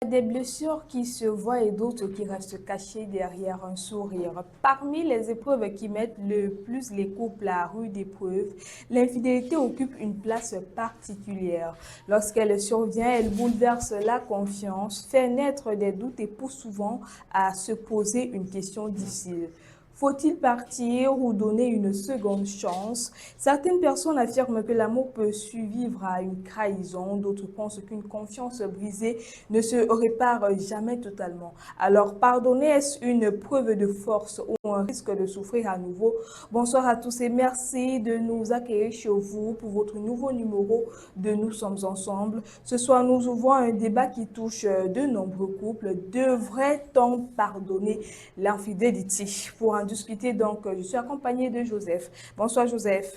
Des blessures qui se voient et d'autres qui restent cachées derrière un sourire. Parmi les épreuves qui mettent le plus les couples à rude épreuve, l'infidélité occupe une place particulière. Lorsqu'elle survient, elle bouleverse la confiance, fait naître des doutes et pousse souvent à se poser une question difficile. Faut-il partir ou donner une seconde chance? Certaines personnes affirment que l'amour peut survivre à une trahison, d'autres pensent qu'une confiance brisée ne se répare jamais totalement. Alors, pardonner, est-ce une preuve de force ou un risque de souffrir à nouveau? Bonsoir à tous et merci de nous accueillir chez vous pour votre nouveau numéro de Nous sommes ensemble. Ce soir, nous ouvrons un débat qui touche de nombreux couples. Devrait-on pardonner l'infidélité? Pour en discuter, donc, je suis accompagnée de Joseph. Bonsoir, Joseph.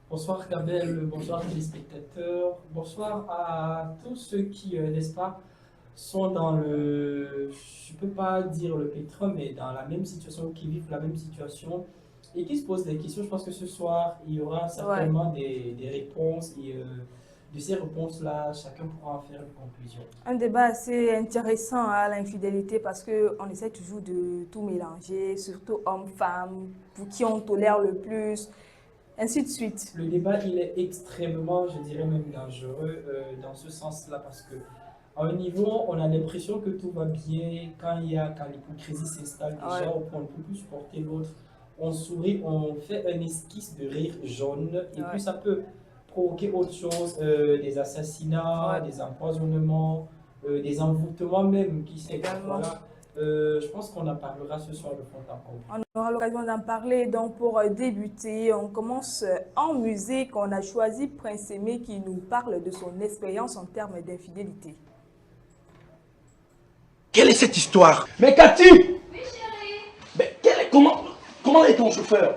Bonsoir, Kabel. Bonsoir, téléspectateurs. Bonsoir à tous ceux qui, n'est-ce pas, sont dans le, je ne peux pas dire le pétrin, mais dans la même situation, qui vivent la même situation et qui se posent des questions. Je pense que ce soir, il y aura certainement des réponses et de ces réponses-là, chacun pourra en faire une conclusion. Un débat assez intéressant à l'infidélité parce qu'on essaie toujours de tout mélanger, surtout hommes-femmes, pour qui on tolère le plus, ainsi de suite. Le débat, il est extrêmement, je dirais même dangereux dans ce sens-là parce que à un niveau, on a l'impression que tout va bien quand l'hypocrisie s'installe déjà, au point de ne plus supporter l'autre. On sourit, on fait un esquisse de rire jaune et puis ça peut provoquer autre chose, des assassinats, des empoisonnements, des envoûtements même qui voilà. Je pense qu'on en parlera ce soir de fond en comble. On aura l'occasion d'en parler. Donc pour débuter, on commence en musique. On a choisi Prince Aimé qui nous parle de son expérience en termes d'infidélité. Quelle est cette histoire? Mais Cathy! Oui, chérie! Mais comment est ton chauffeur?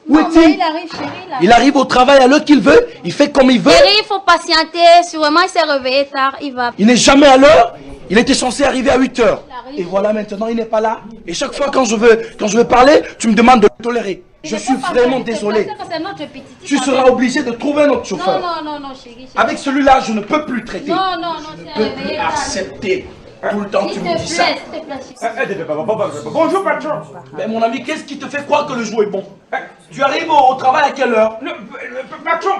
Où est-il? Il arrive, chérie. Il arrive au travail à l'heure qu'il veut, il fait comme il veut. Chérie, il faut patienter. Sûrement, il s'est réveillé tard. Il va. Il n'est jamais à l'heure. Il était censé arriver à 8 h. Et voilà, maintenant, il n'est pas là. Et chaque fois quand je veux parler, tu me demandes de le tolérer. Je suis vraiment désolé. Tu seras obligé de trouver un autre chauffeur. Non, chérie. Avec celui-là, je ne peux plus traiter. Non, je ne peux plus accepter. Tout le temps, tu me dis ça. Bonjour, patron. Mais mon ami, qu'est-ce qui te fait croire que le jour est bon? Tu arrives au travail à quelle heure? Patron.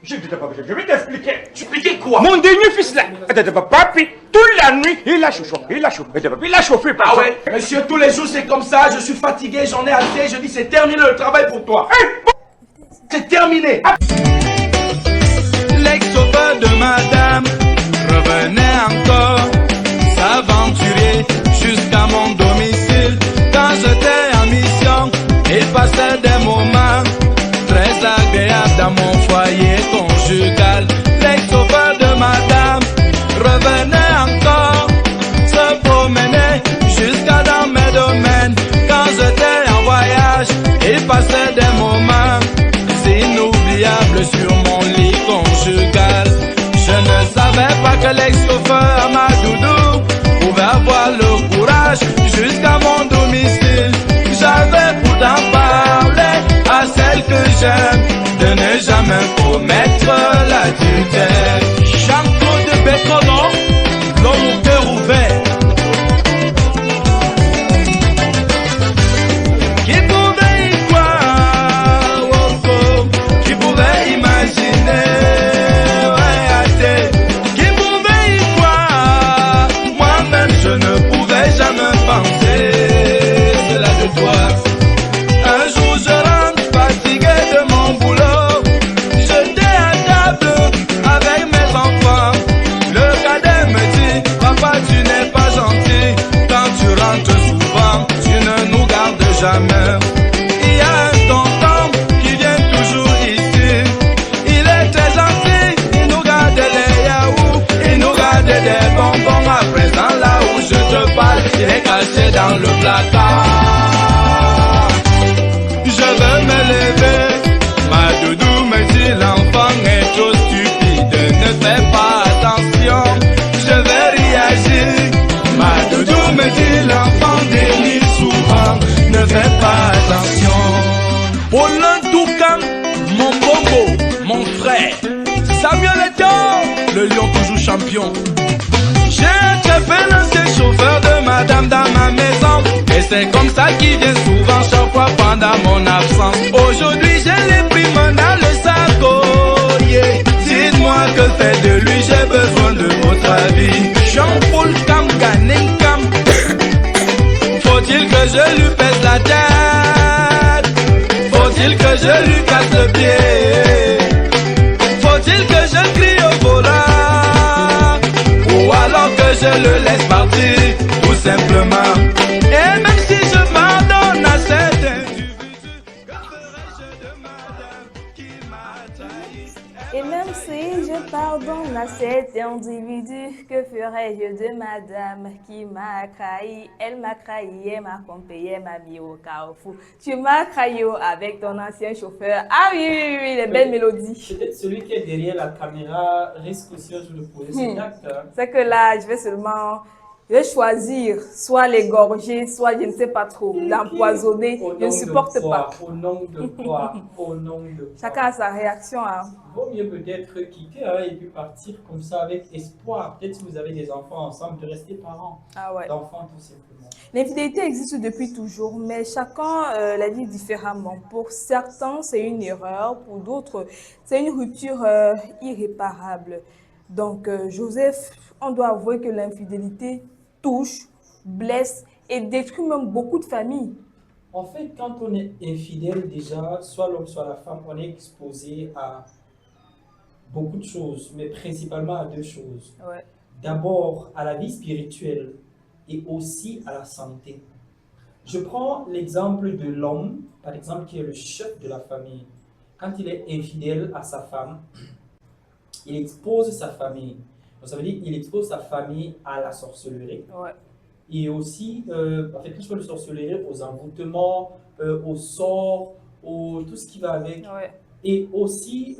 Je vais t'expliquer. Tu expliquais quoi? Mon dernier fils là, papi, toute la nuit, il a chauffé. Ah ouais, monsieur, tous les jours c'est comme ça, je suis fatigué, j'en ai assez, je dis c'est terminé le travail pour toi. C'est terminé. L'ex-chauffeur de madame revenait encore s'aventurer jusqu'à mon domicile. Quand j'étais en mission, il passait des moments très agréables dans mon foyer conjugal. L'ex-chauffeur de madame revenait encore se promener jusqu'à dans mes domaines. Quand j'étais en voyage, il passait des moments inoubliables sur mon lit conjugal. Je ne savais pas que l'ex-chauffeur ma doudou pouvait avoir le courage jusqu'à mon domicile. J'avais pourtant parlé à celle que j'aime de ne jamais commettre l'adultère. Jean-Claude Bécono, l'homme au cœur ouvert. Qui pouvait y croire, qui pouvait imaginer, qui pouvait y croire. Moi-même je ne pouvais jamais penser cela de toi. Un jour je rentre fatigué de mon boulot. J'étais à table avec mes enfants. Le cadet me dit, papa tu n'es pas gentil. Quand tu rentres souvent, tu ne nous gardes jamais. Il y a un tonton qui vient toujours ici. Il est très gentil, il nous garde les yaourts, il nous garde des bonbons. À présent là où je te parle, il est caché dans le placard. Je veux me lever, ma doudou me dit l'enfant est trop stupide, ne fais pas attention. Je vais réagir, ma doudou me dit l'enfant délire souvent, ne fais pas attention. Paulin Toucan, mon bongo, mon frère, Samuel Eto'o, le lion toujours champion. J'ai un très financier chauffeur de madame dans ma maison. Et c'est comme ça qu'il vient souvent chaque fois pendant mon absence. Aujourd'hui j'ai les primes dans le sac, oh yeah. Dites-moi que fait de lui, j'ai besoin de votre avis. Jean-Paul Cam, Ganin Cam. Faut-il que je lui pèse la tête? Faut-il que je lui casse le pied? Faut-il que je crie au volant? Ou alors que je le laisse partir, tout simplement? Et même si je pardonne à cet individu, que ferais-je de madame qui m'a trahi? Et même si je pardonne à cet individu, que ferais-je de madame qui m'a trahi? Elle m'a trahi, elle m'a trompé, elle m'a mis au carrefour. Tu m'as trahi avec ton ancien chauffeur. Ah oui, oui, oui, les belles mélodies. Peut-être celui qui est derrière la caméra risque aussi un jour de poser cet acte. C'est que là, je vais choisir soit l'égorger, soit je ne sais pas trop, l'empoisonner. Je ne supporte pas. Au nom de quoi? Au nom de quoi? Chacun a sa réaction. Hein. Vaut mieux peut-être quitter hein, et puis partir comme ça avec espoir. Peut-être si vous avez des enfants ensemble, de rester parents d'enfants tout simplement. L'infidélité existe depuis toujours, mais chacun la vit différemment. Pour certains, c'est une erreur, pour d'autres, c'est une rupture irréparable. Donc, Joseph, on doit avouer que l'infidélité touche, blesse et détruit même beaucoup de familles. En fait, quand on est infidèle déjà, soit l'homme, soit la femme, on est exposé à beaucoup de choses, mais principalement à deux choses. Ouais. D'abord, à la vie spirituelle et aussi à la santé. Je prends l'exemple de l'homme, par exemple, qui est le chef de la famille. Quand il est infidèle à sa femme, il expose sa famille. Donc, ça veut dire qu'il expose sa famille à la sorcellerie. Ouais. Et aussi, en fait, quand je parle de sorcellerie, aux envoûtements, aux sorts, tout ce qui va avec. Ouais. Et aussi,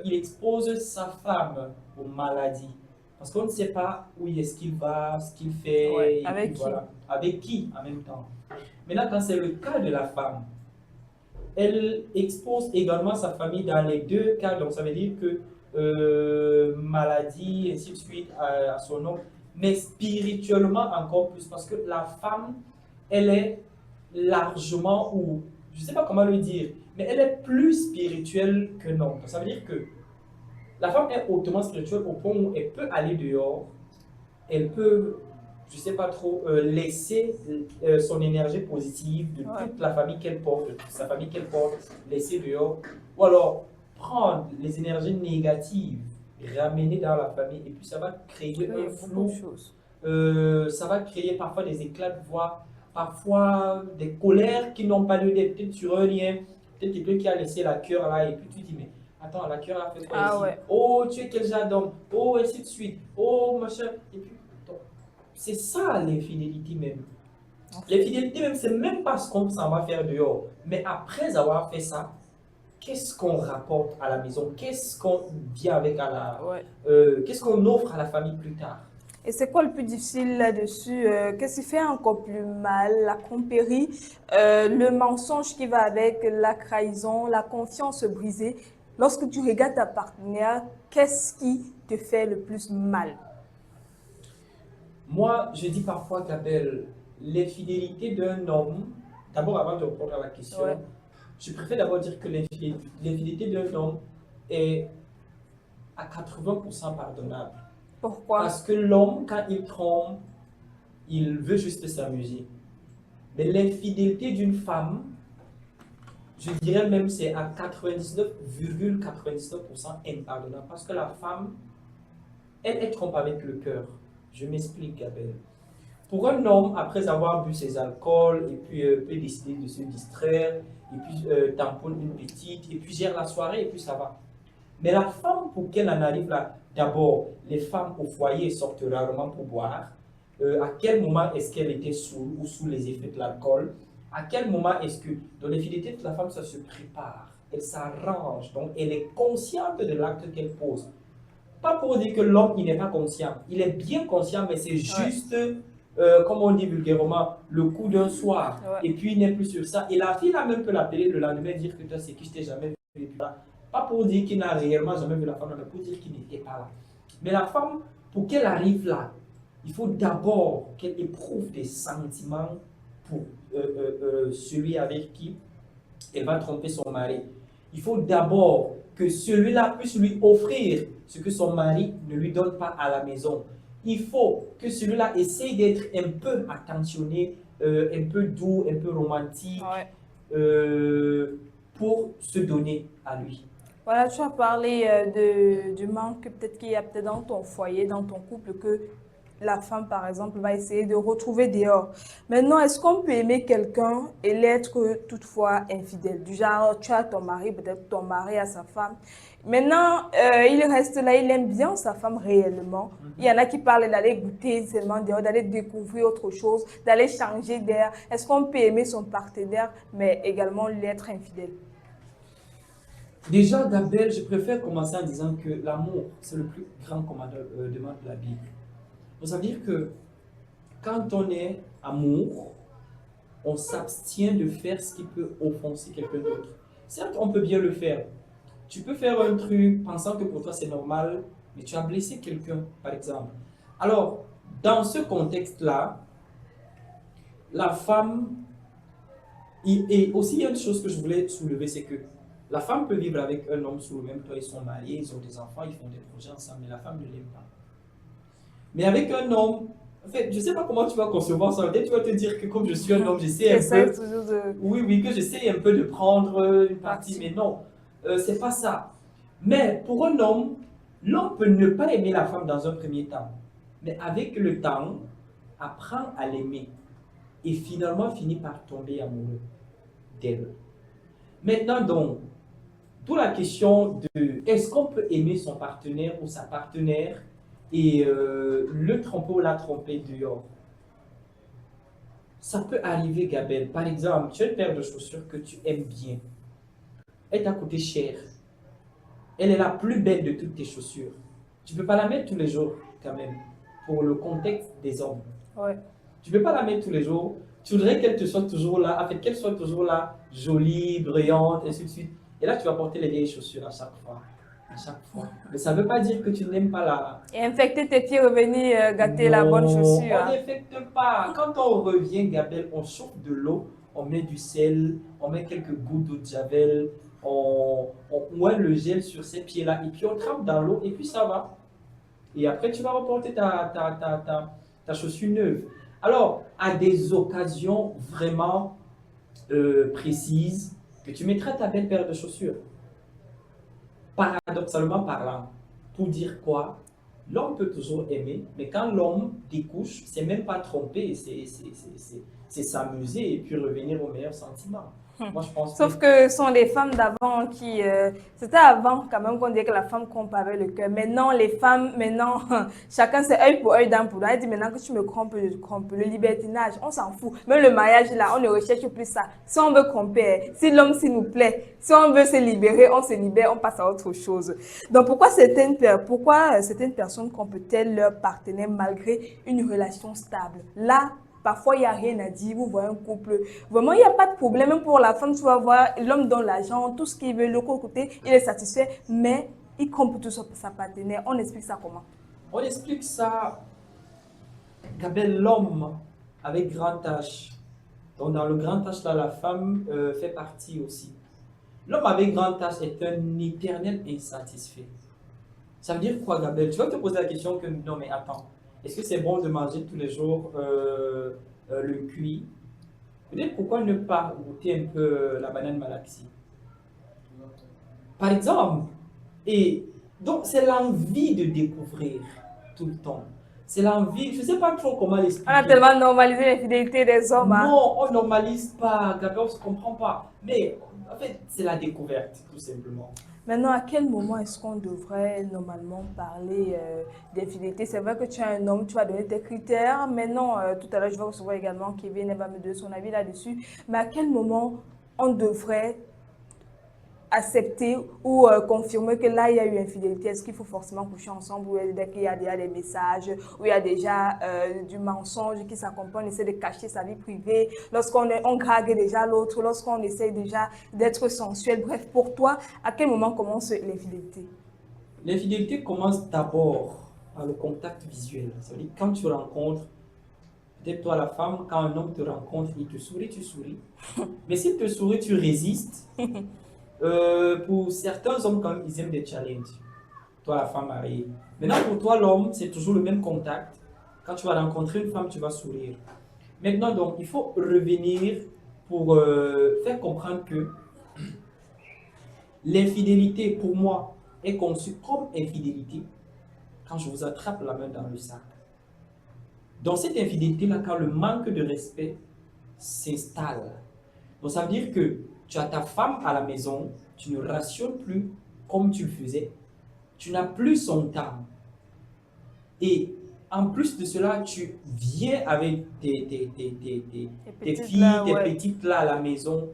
il expose sa femme aux maladies. Parce qu'on ne sait pas où est-ce qu'il va, ce qu'il fait. Ouais. Et Avec puis, qui? voilà. Avec qui en même temps. Maintenant, quand c'est le cas de la femme, elle expose également sa famille dans les deux cas. Donc, ça veut dire que maladie, ainsi de suite, à son nom. Mais spirituellement encore plus. Parce que la femme, elle est largement, ou je ne sais pas comment le dire, mais elle est plus spirituelle que l'homme. Ça veut dire que la femme est hautement spirituelle au point où elle peut aller dehors, elle peut, je ne sais pas trop, laisser son énergie positive de toute la famille qu'elle porte, de toute sa famille qu'elle porte, laisser dehors, ou alors prendre les énergies négatives, ramener dans la famille, et puis ça va créer un flou, ça va créer parfois des éclats de voix, parfois des colères qui n'ont pas lieu d'être, peut-être sur un lien, peut-être quelqu'un qui a laissé la cœur là, et puis tu dis, mais attends, la cœur a fait quoi ici? Ouais. Oh, tu es quel genre d'homme? Oh, ainsi de suite. Oh, machin. Et puis, c'est ça l'infidélité même. L'infidélité même, c'est même pas ce qu'on s'en va faire dehors. Mais après avoir fait ça, qu'est-ce qu'on rapporte à la maison? Qu'est-ce qu'on vient avec à la... qu'est-ce qu'on offre à la famille plus tard? Et c'est quoi le plus difficile là-dessus? Qu'est-ce qui fait encore plus mal? La tromperie, le mensonge qui va avec, la trahison, la confiance brisée. Lorsque tu regardes ta partenaire, qu'est-ce qui te fait le plus mal? Moi, je dis parfois, Gabelle, l'infidélité d'un homme, d'abord avant de répondre à la question, je préfère d'abord dire que l'infidélité d'un homme est à 80% pardonnable. Pourquoi? Parce que l'homme, quand il trompe, il veut juste s'amuser. Mais l'infidélité d'une femme, je dirais même c'est à 99,99% impardonnable. Parce que la femme, elle trompe avec le cœur. Je m'explique, Gabelle. Pour un homme, après avoir bu ses alcools, et puis peut décider de se distraire, et puis tamponne une petite, et puis gère la soirée, et puis ça va. Mais la femme, pour qu'elle en arrive là, d'abord, les femmes au foyer sortent rarement pour boire. À quel moment est-ce qu'elle était sous ou sous les effets de l'alcool? À quel moment est-ce que, dans l'infidélité de la femme, ça se prépare, elle s'arrange, donc elle est consciente de l'acte qu'elle pose. Pas pour dire que l'homme, il n'est pas conscient. Il est bien conscient, mais c'est juste, comme on dit vulgairement, le coup d'un soir. Et puis, il n'est plus sur ça. Et la fille, là même peut l'appeler le lendemain et dire que toi, c'est qui je t'ai jamais vu. Et puis là, pas pour dire qu'il n'a réellement jamais vu la femme, mais pour dire qu'il n'était pas là. Mais la femme, pour qu'elle arrive là, il faut d'abord qu'elle éprouve des sentiments pour celui avec qui elle va tromper son mari. Il faut d'abord que celui-là puisse lui offrir ce que son mari ne lui donne pas à la maison. Il faut que celui-là essaye d'être un peu attentionné, un peu doux, un peu romantique, pour se donner à lui. Voilà, tu as parlé du manque peut-être qu'il y a peut-être dans ton foyer, dans ton couple, que la femme, par exemple, va essayer de retrouver dehors. Maintenant, est-ce qu'on peut aimer quelqu'un et l'être toutefois infidèle? Du genre, tu as ton mari, peut-être ton mari a sa femme. Maintenant, il reste là, il aime bien sa femme réellement. Il y en a qui parlent d'aller goûter seulement dehors, d'aller découvrir autre chose, d'aller changer d'air. Est-ce qu'on peut aimer son partenaire, mais également l'être infidèle? Déjà, Gabelle, je préfère commencer en disant que l'amour, c'est le plus grand commandement de la Bible. Donc, ça veut dire que quand on est amour, on s'abstient de faire ce qui peut offenser quelqu'un d'autre. Certes, on peut bien le faire. Tu peux faire un truc pensant que pour toi c'est normal, mais tu as blessé quelqu'un, par exemple. Alors, dans ce contexte-là, la femme, et aussi il y a une chose que je voulais soulever, c'est que la femme peut vivre avec un homme sous le même toit, ils sont mariés, ils ont des enfants, ils font des projets ensemble, mais la femme ne l'aime pas. Mais avec un homme, en fait, je ne sais pas comment tu vas concevoir ça. Peut-être tu vas te dire que comme je suis un homme, j'essaie un peu... Toujours de... Oui, que j'essaie un peu de prendre une partie, mais non, c'est pas ça. Mais pour un homme, l'homme peut ne pas aimer la femme dans un premier temps. Mais avec le temps, apprend à l'aimer. Et finalement finit par tomber amoureux d'elle. Maintenant donc, toute la question de est-ce qu'on peut aimer son partenaire ou sa partenaire et le tromper ou la tromper dehors. Ça peut arriver, Gabelle. Par exemple, tu as une paire de chaussures que tu aimes bien. Elle t'a coûté cher. Elle est la plus belle de toutes tes chaussures. Tu ne peux pas la mettre tous les jours, quand même, pour le contexte des hommes. Ouais. Tu ne peux pas la mettre tous les jours. Tu voudrais qu'elle te soit toujours là, en fait, qu'elle soit toujours là, jolie, brillante, et ainsi de suite. Et là, tu vas porter les vieilles chaussures à chaque fois. À chaque fois. Mais ça ne veut pas dire que tu n'aimes pas la... Et infecter tes pieds, revenir gâter la bonne chaussure. On n'infecte pas. Quand on revient, Gabelle, on chauffe de l'eau, on met du sel, on met quelques gouttes d'eau de javel, on oint le gel sur ces pieds-là, et puis on trempe dans l'eau, et puis ça va. Et après, tu vas reporter ta chaussure neuve. Alors, à des occasions vraiment précises, que tu mettras ta belle paire de chaussures. Paradoxalement parlant, pour dire quoi? L'homme peut toujours aimer, mais quand l'homme découche, c'est même pas tromper, c'est s'amuser et puis revenir aux meilleurs sentiments. Moi, je pense Sauf que ce sont les femmes d'avant qui... C'était avant quand même qu'on disait que la femme trompe avec le cœur. Maintenant, les femmes, chacun c'est œil pour œil, dent pour dent. Elle dit maintenant que tu me trompes, je trompe. Le libertinage, on s'en fout. Même le mariage là, on ne recherche plus ça. Si on veut tromper, si l'homme s'il nous plaît, si on veut se libérer, on se libère, on passe à autre chose. Donc pourquoi certaines personnes trompent-elles leur partenaire malgré une relation stable? Là, parfois, il n'y a rien à dire, vous voyez un couple, vraiment, il n'y a pas de problème. Même pour la femme, tu vas voir, l'homme donne l'argent, tout ce qu'il veut, le côté, il est satisfait, mais il trompe tout sa partenaire. On explique ça comment? On explique ça, Gabelle, l'homme avec grand H. Donc, dans le grand H, là, la femme fait partie aussi. L'homme avec grand H est un éternel insatisfait. Ça veut dire quoi, Gabelle? Tu vas te poser la question que, non, mais attends. Est-ce que c'est bon de manger tous les jours le cuit? Peut-être pourquoi ne pas goûter un peu la banane malaxi? Par exemple. Et donc, c'est l'envie de découvrir tout le temps. C'est l'envie, je ne sais pas trop comment l'expliquer. On a tellement normalisé l'infidélité des hommes. Hein? Non, on ne normalise pas, Gabriel, on ne se comprend pas. Mais en fait, c'est la découverte, tout simplement. Maintenant, à quel moment est-ce qu'on devrait normalement parler d'infidélité? C'est vrai que tu es un homme, tu vas donner tes critères. Maintenant, tout à l'heure, je vais recevoir également Kevin, elle va me donner son avis là-dessus. Mais à quel moment on devrait accepter ou confirmer que là, il y a eu infidélité? Est-ce qu'il faut forcément coucher ensemble ou dès qu'il y a déjà des messages, où il y a déjà du mensonge qui s'accompagne, on essaie de cacher sa vie privée, lorsqu'on drague déjà l'autre, lorsqu'on essaie déjà d'être sensuel? Bref, pour toi, à quel moment commence l'infidélité? L'infidélité commence d'abord le contact visuel. Ça veut dire quand tu rencontres, peut-être toi la femme, quand un homme te rencontre, il te sourit, tu souris. Mais s'il te sourit, tu résistes. Pour certains hommes, quand même, ils aiment des challenges. Toi la femme arrive. Maintenant, pour toi l'homme, c'est toujours le même contact. Quand tu vas rencontrer une femme, tu vas sourire. Maintenant, donc, il faut revenir pour faire comprendre que l'infidélité, pour moi, est conçue comme infidélité quand je vous attrape la main dans le sac. Dans cette infidélité-là, quand le manque de respect s'installe, donc ça veut dire que tu as ta femme à la maison, tu ne rationnes plus comme tu le faisais, tu n'as plus son temps. Et en plus de cela, tu viens avec tes filles, là, tes ouais. petites là à la maison,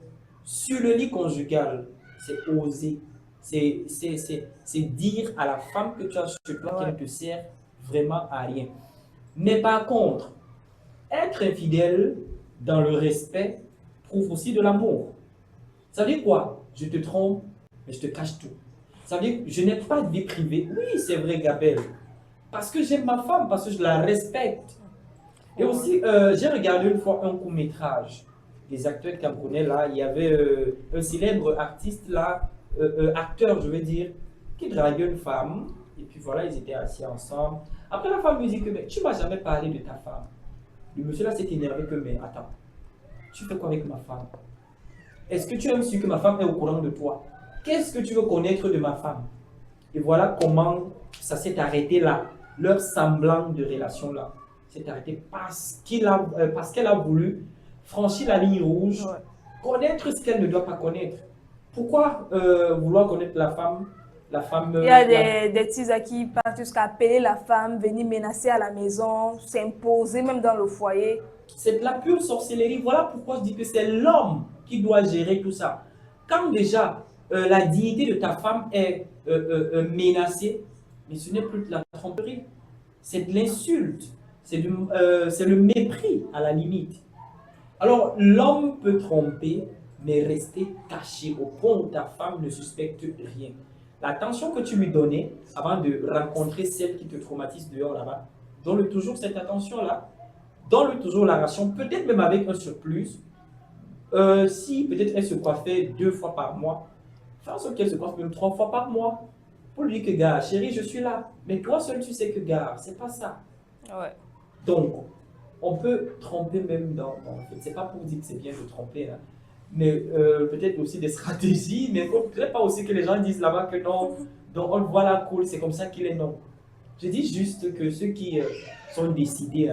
sur le lit conjugal. C'est oser. C'est dire à la femme que tu as sur le plan qu'elle ne te sert vraiment à rien. Mais par contre, être infidèle dans le respect prouve aussi de l'amour. Ça veut dire quoi? Je te trompe, mais je te cache tout. Ça veut dire que je n'ai pas de vie privée. Oui, c'est vrai, Gabelle. Parce que j'aime ma femme, parce que je la respecte. Et aussi, j'ai regardé une fois un court-métrage des acteurs camerounais là. Il y avait un célèbre artiste là, acteur, je veux dire, qui draguait une femme. Et puis voilà, ils étaient assis ensemble. Après, la femme lui dit que mais, tu ne m'as jamais parlé de ta femme. Le monsieur là s'est énervé que mais attends, tu fais quoi avec ma femme? Est-ce que tu aimes su que ma femme est au courant de toi? Qu'est-ce que tu veux connaître de ma femme? Et voilà comment ça s'est arrêté là. Leur semblant de relation là s'est arrêté parce qu'elle a voulu franchir la ligne rouge, connaître ce qu'elle ne doit pas connaître. Pourquoi vouloir connaître la femme? Il y a des teasers qui partent jusqu'à appeler la femme, venir menacer à la maison, s'imposer même dans le foyer. C'est de la pure sorcellerie. Voilà pourquoi je dis que c'est l'homme qui doit gérer tout ça. Quand déjà la dignité de ta femme est menacée, mais ce n'est plus de la tromperie, c'est de l'insulte, c'est le mépris à la limite. Alors l'homme peut tromper, mais rester caché au point où ta femme ne suspecte rien. L'attention que tu lui donnais avant de rencontrer celle qui te traumatise dehors là-bas, donne-lui toujours cette attention-là, donne-lui toujours la ration, peut-être même avec un surplus. Si peut-être elle se coiffait 2 fois par mois, fais en sorte qu'elle se coiffe même 3 fois par mois. Pour lui dire que, gars, chérie, je suis là. Mais toi seul, tu sais que, gars, c'est pas ça. Ouais. Donc, on peut tromper même dans c'est pas pour dire que c'est bien de tromper, hein, mais peut-être aussi des stratégies, mais il ne faudrait pas aussi que les gens disent là-bas que non, donc on le voit là, cool, c'est comme ça qu'il est, non. Je dis juste que ceux qui sont décidés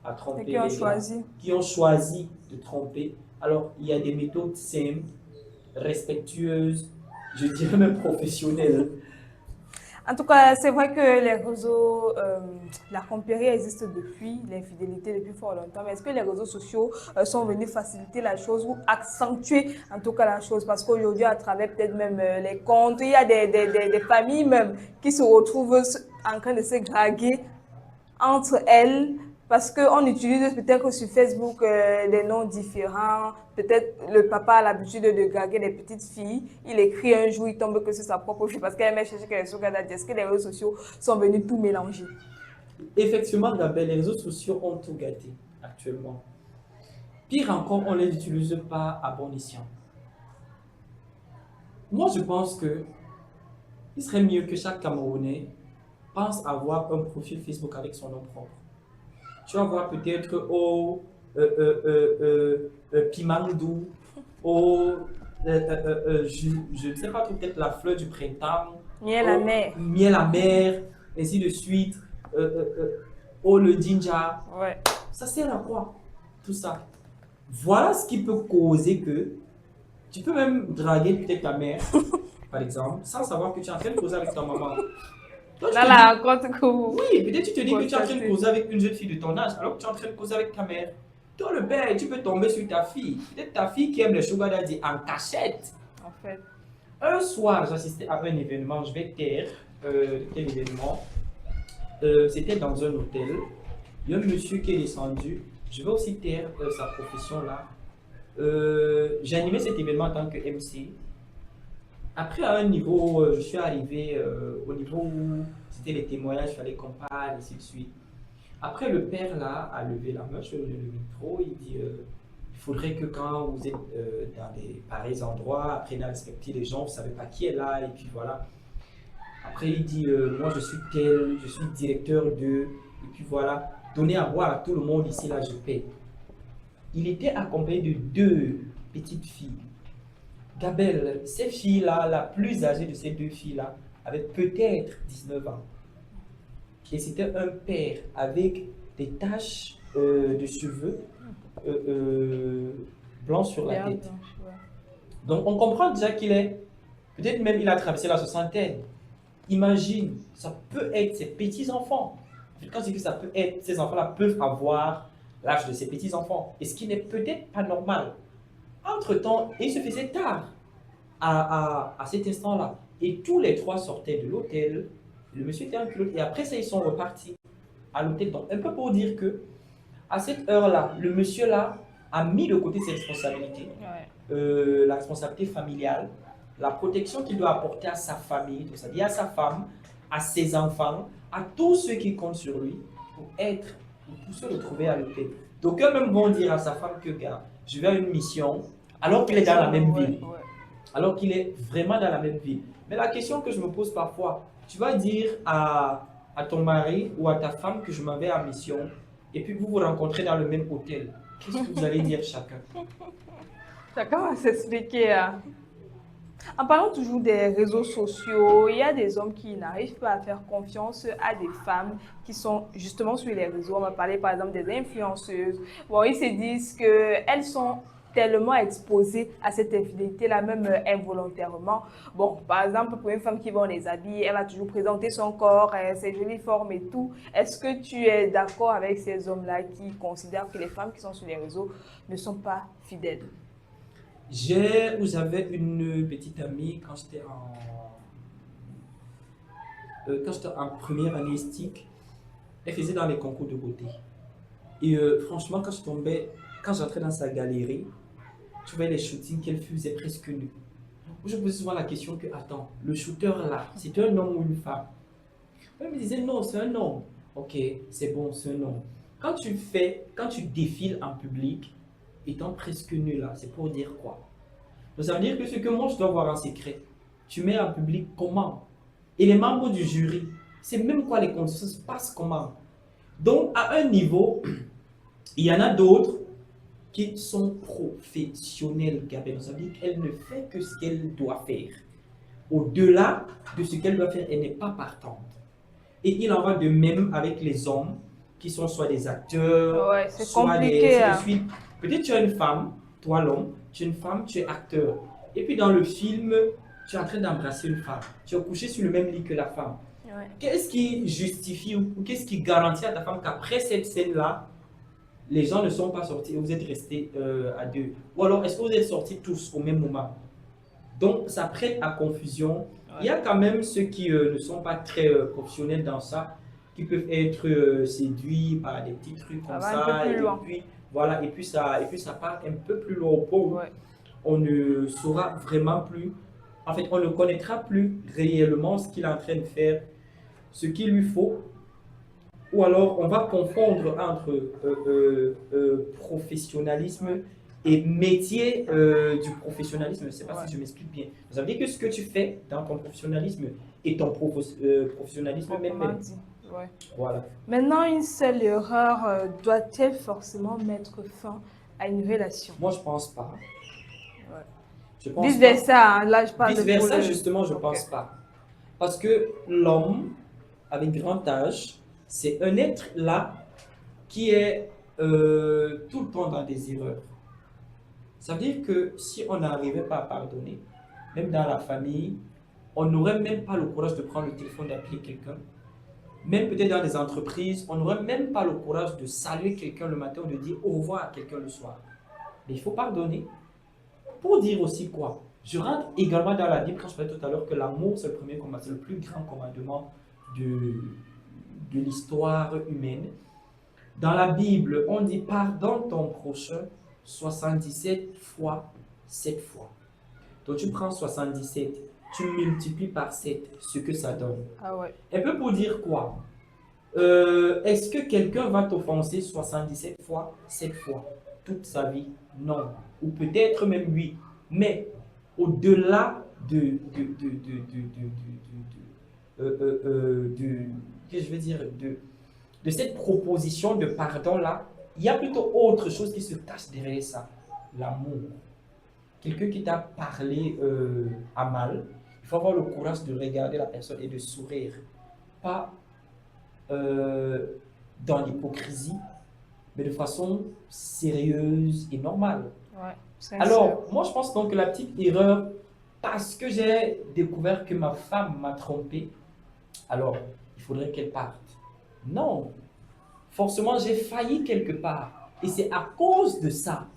à tromper, qui ont choisi de tromper, alors il y a des méthodes simples, respectueuses, je dirais même professionnelles. En tout cas, c'est vrai que les réseaux, la tromperie existe depuis, l'infidélité depuis fort longtemps, mais est-ce que les réseaux sociaux sont venus faciliter la chose ou accentuer en tout cas la chose? Parce qu'aujourd'hui, à travers peut-être même les comptes, il y a des familles même qui se retrouvent en train de se draguer entre elles, parce qu'on utilise peut-être sur Facebook des noms différents. Peut-être le papa a l'habitude de draguer des petites filles. Il écrit un jour, il tombe que c'est sa propre fille parce qu'elle aime chercher que les sugar daddy. Est-ce que les réseaux sociaux sont venus tout mélanger? Effectivement, Gabelle, les réseaux sociaux ont tout gâté actuellement. Pire encore, on ne les utilise pas à bon escient. Moi, je pense que il serait mieux que chaque Camerounais pense avoir un profil Facebook avec son nom propre. Tu vas voir peut-être Pimandou, je ne sais pas trop, peut-être la fleur du printemps, Miel à mer, miel à mer, ainsi de suite, le ginger. ouais. Ça sert à quoi tout ça? Voilà ce qui peut causer que tu peux même draguer peut-être ta mère, par exemple, sans savoir que tu es en train de causer avec ta maman. Donc, Là, la rencontre que vous... oui, peut-être tu te dis que tu es en train de causer avec une jeune fille de ton âge, alors que tu es en train de causer avec ta mère. Toi, le père, tu peux tomber sur ta fille. Peut-être ta fille qui aime les sugar daddy en cachette. En fait. Un soir, j'assistais à un événement, je vais taire quel événement. C'était dans un hôtel. Il y a un monsieur qui est descendu. Je vais aussi taire sa profession là. J'ai animé cet événement en tant que MC. Après, à un niveau, je suis arrivé au niveau où c'était les témoignages, il fallait qu'on parle, et ainsi de suite. Après, le père là a levé la main sur le micro, il dit il faudrait que quand vous êtes dans des pareils endroits, apprenez à respecter les gens, vous ne savez pas qui est là, et puis voilà. Après, il dit moi je suis tel, je suis directeur de, et puis voilà, donnez à boire à tout le monde ici, là je paie. Il était accompagné de 2 petites filles. Gabelle, ces filles-là, la plus âgée de ces 2 filles-là, avait peut-être 19 ans. Et c'était un père avec des taches de cheveux blancs sur la tête. Donc on comprend déjà qu'il est, peut-être même il a traversé la soixantaine. Imagine, ça peut être ses petits-enfants. Quand je dis que ça peut être, ces enfants-là peuvent avoir l'âge de ses petits-enfants. Et ce qui n'est peut-être pas normal. Entre-temps, il se faisait tard à cet instant-là. Et tous les 3 sortaient de l'hôtel. Le monsieur était en culotte. Et après ça, ils sont repartis à l'hôtel. Donc, un peu pour dire que à cette heure-là, le monsieur-là a mis de côté ses responsabilités. La responsabilité familiale, la protection qu'il doit apporter à sa famille, c'est-à-dire à sa femme, à ses enfants, à tous ceux qui comptent sur lui pour se retrouver à l'hôtel. Donc, eux-mêmes vont dire à sa femme que, gars, je vais à une mission, alors qu'il est dans la même ville. Alors qu'il est vraiment dans la même ville. Mais la question que je me pose parfois, tu vas dire à ton mari ou à ta femme que je m'en vais à mission, et puis vous vous rencontrez dans le même hôtel. Qu'est-ce que vous allez dire chacun? Chacun va s'expliquer. En parlant toujours des réseaux sociaux, il y a des hommes qui n'arrivent pas à faire confiance à des femmes qui sont justement sur les réseaux. On va parler par exemple des influenceuses. Bon, ils se disent qu'elles sont tellement exposées à cette infidélité-là, même involontairement. Bon, par exemple, pour une femme qui va les habiller, elle va toujours présenter son corps, ses jolies formes et tout. Est-ce que tu es d'accord avec ces hommes-là qui considèrent que les femmes qui sont sur les réseaux ne sont pas fidèles? J'avais une petite amie quand j'étais en première année STIC. Elle faisait dans les concours de beauté. Et franchement, quand j'entrais dans sa galerie, tu voyais les shootings qu'elle faisait presque nues. Je me posais souvent la question que, attends, le shooter là, c'est un homme ou une femme? Elle me disait non, c'est un homme. Ok, c'est bon, c'est un homme. Quand tu défiles en public, étant presque nu là, c'est pour dire quoi? Donc ça veut dire que ce que moi je dois voir en secret, tu mets en public comment? Et les membres du jury, c'est même quoi les conditions, ça se passe comment? Donc à un niveau, il y en a d'autres qui sont professionnelles, Gabriel. Ça veut dire qu'elle ne fait que ce qu'elle doit faire. Au-delà de ce qu'elle doit faire, elle n'est pas partante. Et il en va de même avec les hommes qui sont soit des acteurs, c'est soit compliqué, des... Peut-être tu es une femme, toi l'homme, tu es une femme, tu es acteur. Et puis dans le film, tu es en train d'embrasser une femme. Tu es couché sur le même lit que la femme. Qu'est-ce qui justifie ou qu'est-ce qui garantit à ta femme qu'après cette scène-là, les gens ne sont pas sortis et vous êtes restés à 2? Ou alors, est-ce que vous êtes sortis tous au même moment? Donc, ça prête à confusion. Il y a quand même ceux qui ne sont pas très professionnels dans ça, qui peuvent être séduits par des petits trucs comme ça. Et puis ça part un peu plus loin au point où on ne saura vraiment plus, en fait, on ne connaîtra plus réellement ce qu'il est en train de faire, ce qu'il lui faut. Ou alors, on va confondre entre professionnalisme et métier du professionnalisme. Je ne sais pas si je m'explique bien. Ça veut dire que ce que tu fais dans ton professionnalisme et ton professionnalisme même. Voilà. Maintenant, une seule erreur doit-elle forcément mettre fin à une relation? Moi, je ne pense pas. Vice-versa, là je parle Vice-versa, justement, je ne pense pas. Parce que l'homme, avec grand âge, c'est un être là qui est tout le temps dans des erreurs. Ça veut dire que si on n'arrivait pas à pardonner, même dans la famille, on n'aurait même pas le courage de prendre le téléphone, d'appeler quelqu'un. Même peut-être dans les entreprises, on n'aurait même pas le courage de saluer quelqu'un le matin ou de dire au revoir à quelqu'un le soir. Mais il faut pardonner. Pour dire aussi quoi? Je rentre également dans la Bible quand je parlais tout à l'heure que l'amour c'est le premier commandement, c'est le plus grand commandement de l'histoire humaine. Dans la Bible, on dit pardonne ton prochain 77 fois 7 fois. Donc tu prends 77 tu multiplies par 7 ce que ça donne. Ah ouais. Un peu pour dire quoi? Est-ce que quelqu'un va t'offenser 77 fois, 7 fois, toute sa vie? Non. Ou peut-être même oui. Mais au-delà que je veux dire, de cette proposition de pardon-là, il y a plutôt autre chose qui se cache derrière ça. L'amour. Quelqu'un qui t'a parlé à mal, il faut avoir le courage de regarder la personne et de sourire. Pas dans l'hypocrisie, mais de façon sérieuse et normale. Ouais, alors, moi je pense donc que la petite erreur, parce que j'ai découvert que ma femme m'a trompé, alors il faudrait qu'elle parte. Non, forcément j'ai failli quelque part. Et c'est à cause de ça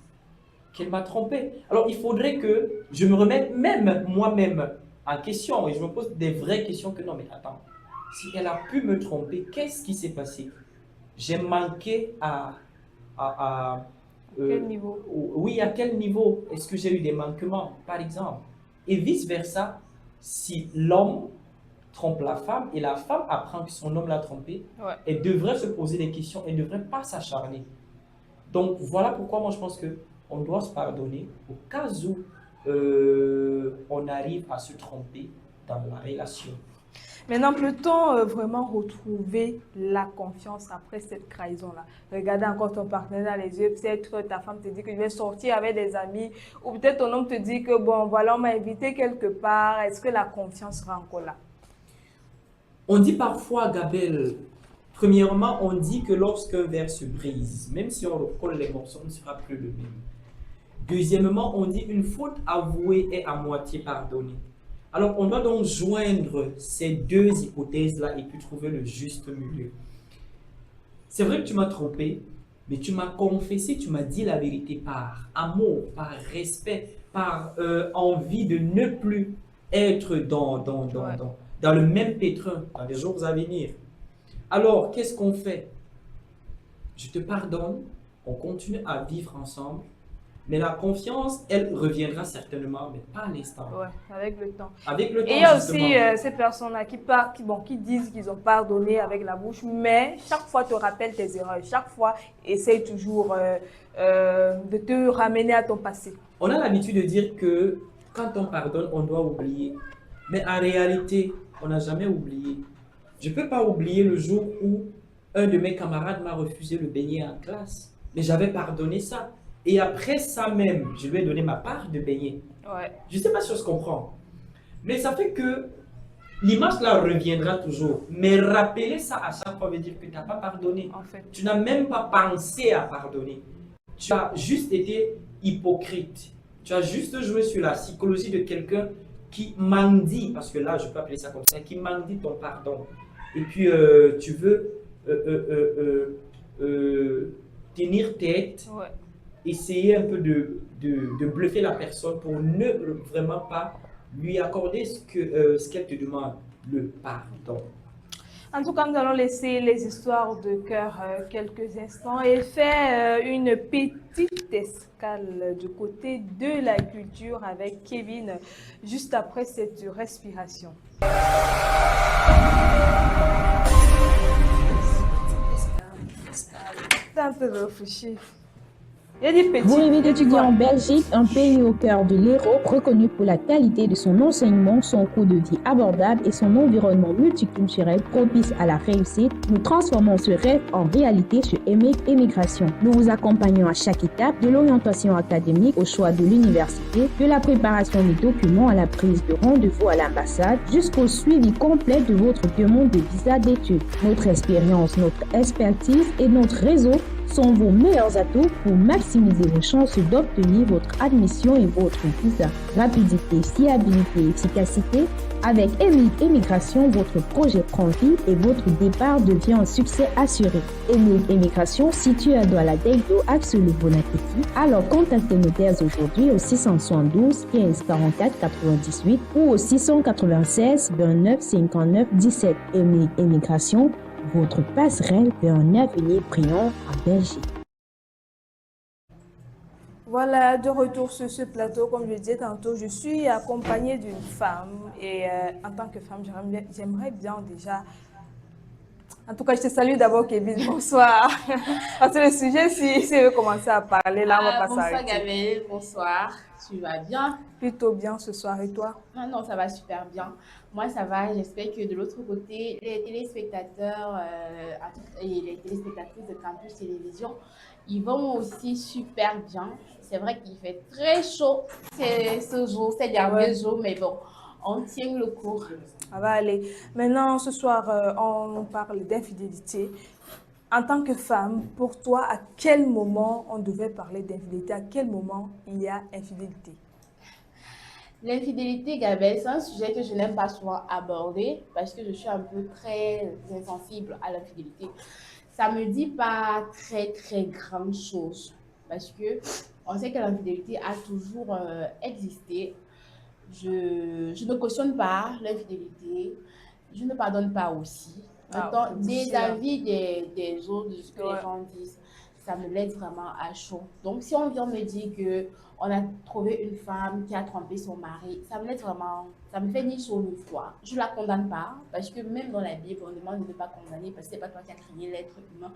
qu'elle m'a trompé. Alors il faudrait que je me remette même moi-même en question et je me pose des vraies questions que non mais attends, si elle a pu me tromper, qu'est-ce qui s'est passé? J'ai manqué à quel niveau? Oui, à quel niveau? Est-ce que j'ai eu des manquements, par exemple? Et vice-versa, si l'homme trompe la femme et la femme apprend que son homme l'a trompé, ouais, elle devrait se poser des questions, elle ne devrait pas s'acharner. Donc voilà pourquoi moi je pense qu'on doit se pardonner au cas où on arrive à se tromper dans la relation. Maintenant, peut-on vraiment retrouver la confiance après cette trahison-là? Regarder encore ton partenaire dans les yeux, peut-être ta femme te dit que je vais sortir avec des amis, ou peut-être ton homme te dit que bon, voilà, on m'a invité quelque part. Est-ce que la confiance sera encore là? On dit parfois, Gabelle, premièrement, on dit que lorsqu'un verre se brise, même si on recolle les morceaux, on ne sera plus le même. Deuxièmement, on dit une faute avouée est à moitié pardonnée. Alors, on doit donc joindre ces deux hypothèses-là et puis trouver le juste milieu. C'est vrai que tu m'as trompé, mais tu m'as confessé, tu m'as dit la vérité par amour, par respect, par envie de ne plus être dans le même pétrin dans les jours à venir. Alors, qu'est-ce qu'on fait? Je te pardonne, on continue à vivre ensemble. Mais la confiance, elle reviendra certainement, mais pas à l'instant. Ouais, avec le temps. Avec le temps, et il y a justement. aussi ces personnes-là qui disent qu'ils ont pardonné avec la bouche, mais chaque fois te rappellent tes erreurs. Chaque fois, essaye toujours de te ramener à ton passé. On a l'habitude de dire que quand on pardonne, on doit oublier. Mais en réalité, on n'a jamais oublié. Je ne peux pas oublier le jour où un de mes camarades m'a refusé le beignet en classe. Mais j'avais pardonné ça. Et après ça même, je lui ai donné ma part de beignet. Ouais. Je ne sais pas si on se comprend. Mais ça fait que l'image là reviendra toujours. Mais rappeler ça à chaque fois veut dire que tu n'as pas pardonné. En fait. Tu n'as même pas pensé à pardonner. Tu as juste été hypocrite. Tu as juste joué sur la psychologie de quelqu'un qui mendie, parce que là je peux appeler ça comme ça, qui mendie ton pardon. Et puis tu veux tenir tête. Ouais. Essayer un peu de bluffer la personne pour ne vraiment pas lui accorder ce qu'elle te demande, le pardon. En tout cas, nous allons laisser les histoires de cœur quelques instants et faire une petite escale du côté de la culture avec Kevin, juste après cette respiration. C'est un peu réfléchi. Vous rêvez d'étudier en Belgique, un pays au cœur de l'Europe, reconnu pour la qualité de son enseignement, son coût de vie abordable et son environnement multiculturel propice à la réussite. Nous transformons ce rêve en réalité chez EMIG Immigration. Nous vous accompagnons à chaque étape, de l'orientation académique au choix de l'université, de la préparation des documents à la prise de rendez-vous à l'ambassade, jusqu'au suivi complet de votre demande de visa d'études. Notre expérience, notre expertise et notre réseau sont vos meilleurs atouts pour maximiser vos chances d'obtenir votre admission et votre visa. Rapidité, fiabilité et efficacité. Avec EMIG Immigration, votre projet prend vie et votre départ devient un succès assuré. EMIG Immigration, situé à Douala-Degdo, axe le Bon Appétit. Alors contactez-nous dès aujourd'hui au 672 15 44 98 ou au 696 29 59 17. EMIG Immigration, votre passerelle vers un avenir brillant en Belgique. Voilà, de retour sur ce plateau, comme je disais tantôt, je suis accompagnée d'une femme et en tant que femme, j'aimerais bien déjà... En tout cas, je te salue d'abord, Kevin. Bonsoir. Parce que le sujet, si veut commencer à parler, là, on va pas Bonsoir s'arrêter. Gabriel, bonsoir. Tu vas bien? Plutôt bien ce soir, et toi? Ah non, ça va super bien. Moi, ça va. J'espère que de l'autre côté, les téléspectateurs et les téléspectatrices de Campus Télévision, ils vont aussi super bien. C'est vrai qu'il fait très chaud ce jour, ces derniers jours, mais bon, on tient le coup. Ça va aller. Maintenant, ce soir, on parle d'infidélité. En tant que femme, pour toi, à quel moment on devait parler d'infidélité? À quel moment il y a infidélité? L'infidélité, Gabriel, c'est un sujet que je n'aime pas souvent aborder parce que je suis un peu très insensible à l'infidélité. Ça me dit pas très grande chose parce que on sait que l'infidélité a toujours existé. Je ne cautionne pas l'infidélité, je ne pardonne pas aussi. Maintenant, des avis des autres, de ce que les gens disent, ça me laisse vraiment à chaud. Donc, si on vient me dire qu'on a trouvé une femme qui a trompé son mari, ça me laisse vraiment, ça me fait ni chaud ni froid. Je ne la condamne pas, parce que même dans la Bible, on demande de ne pas condamner, parce que ce n'est pas toi qui as créé l'être humain.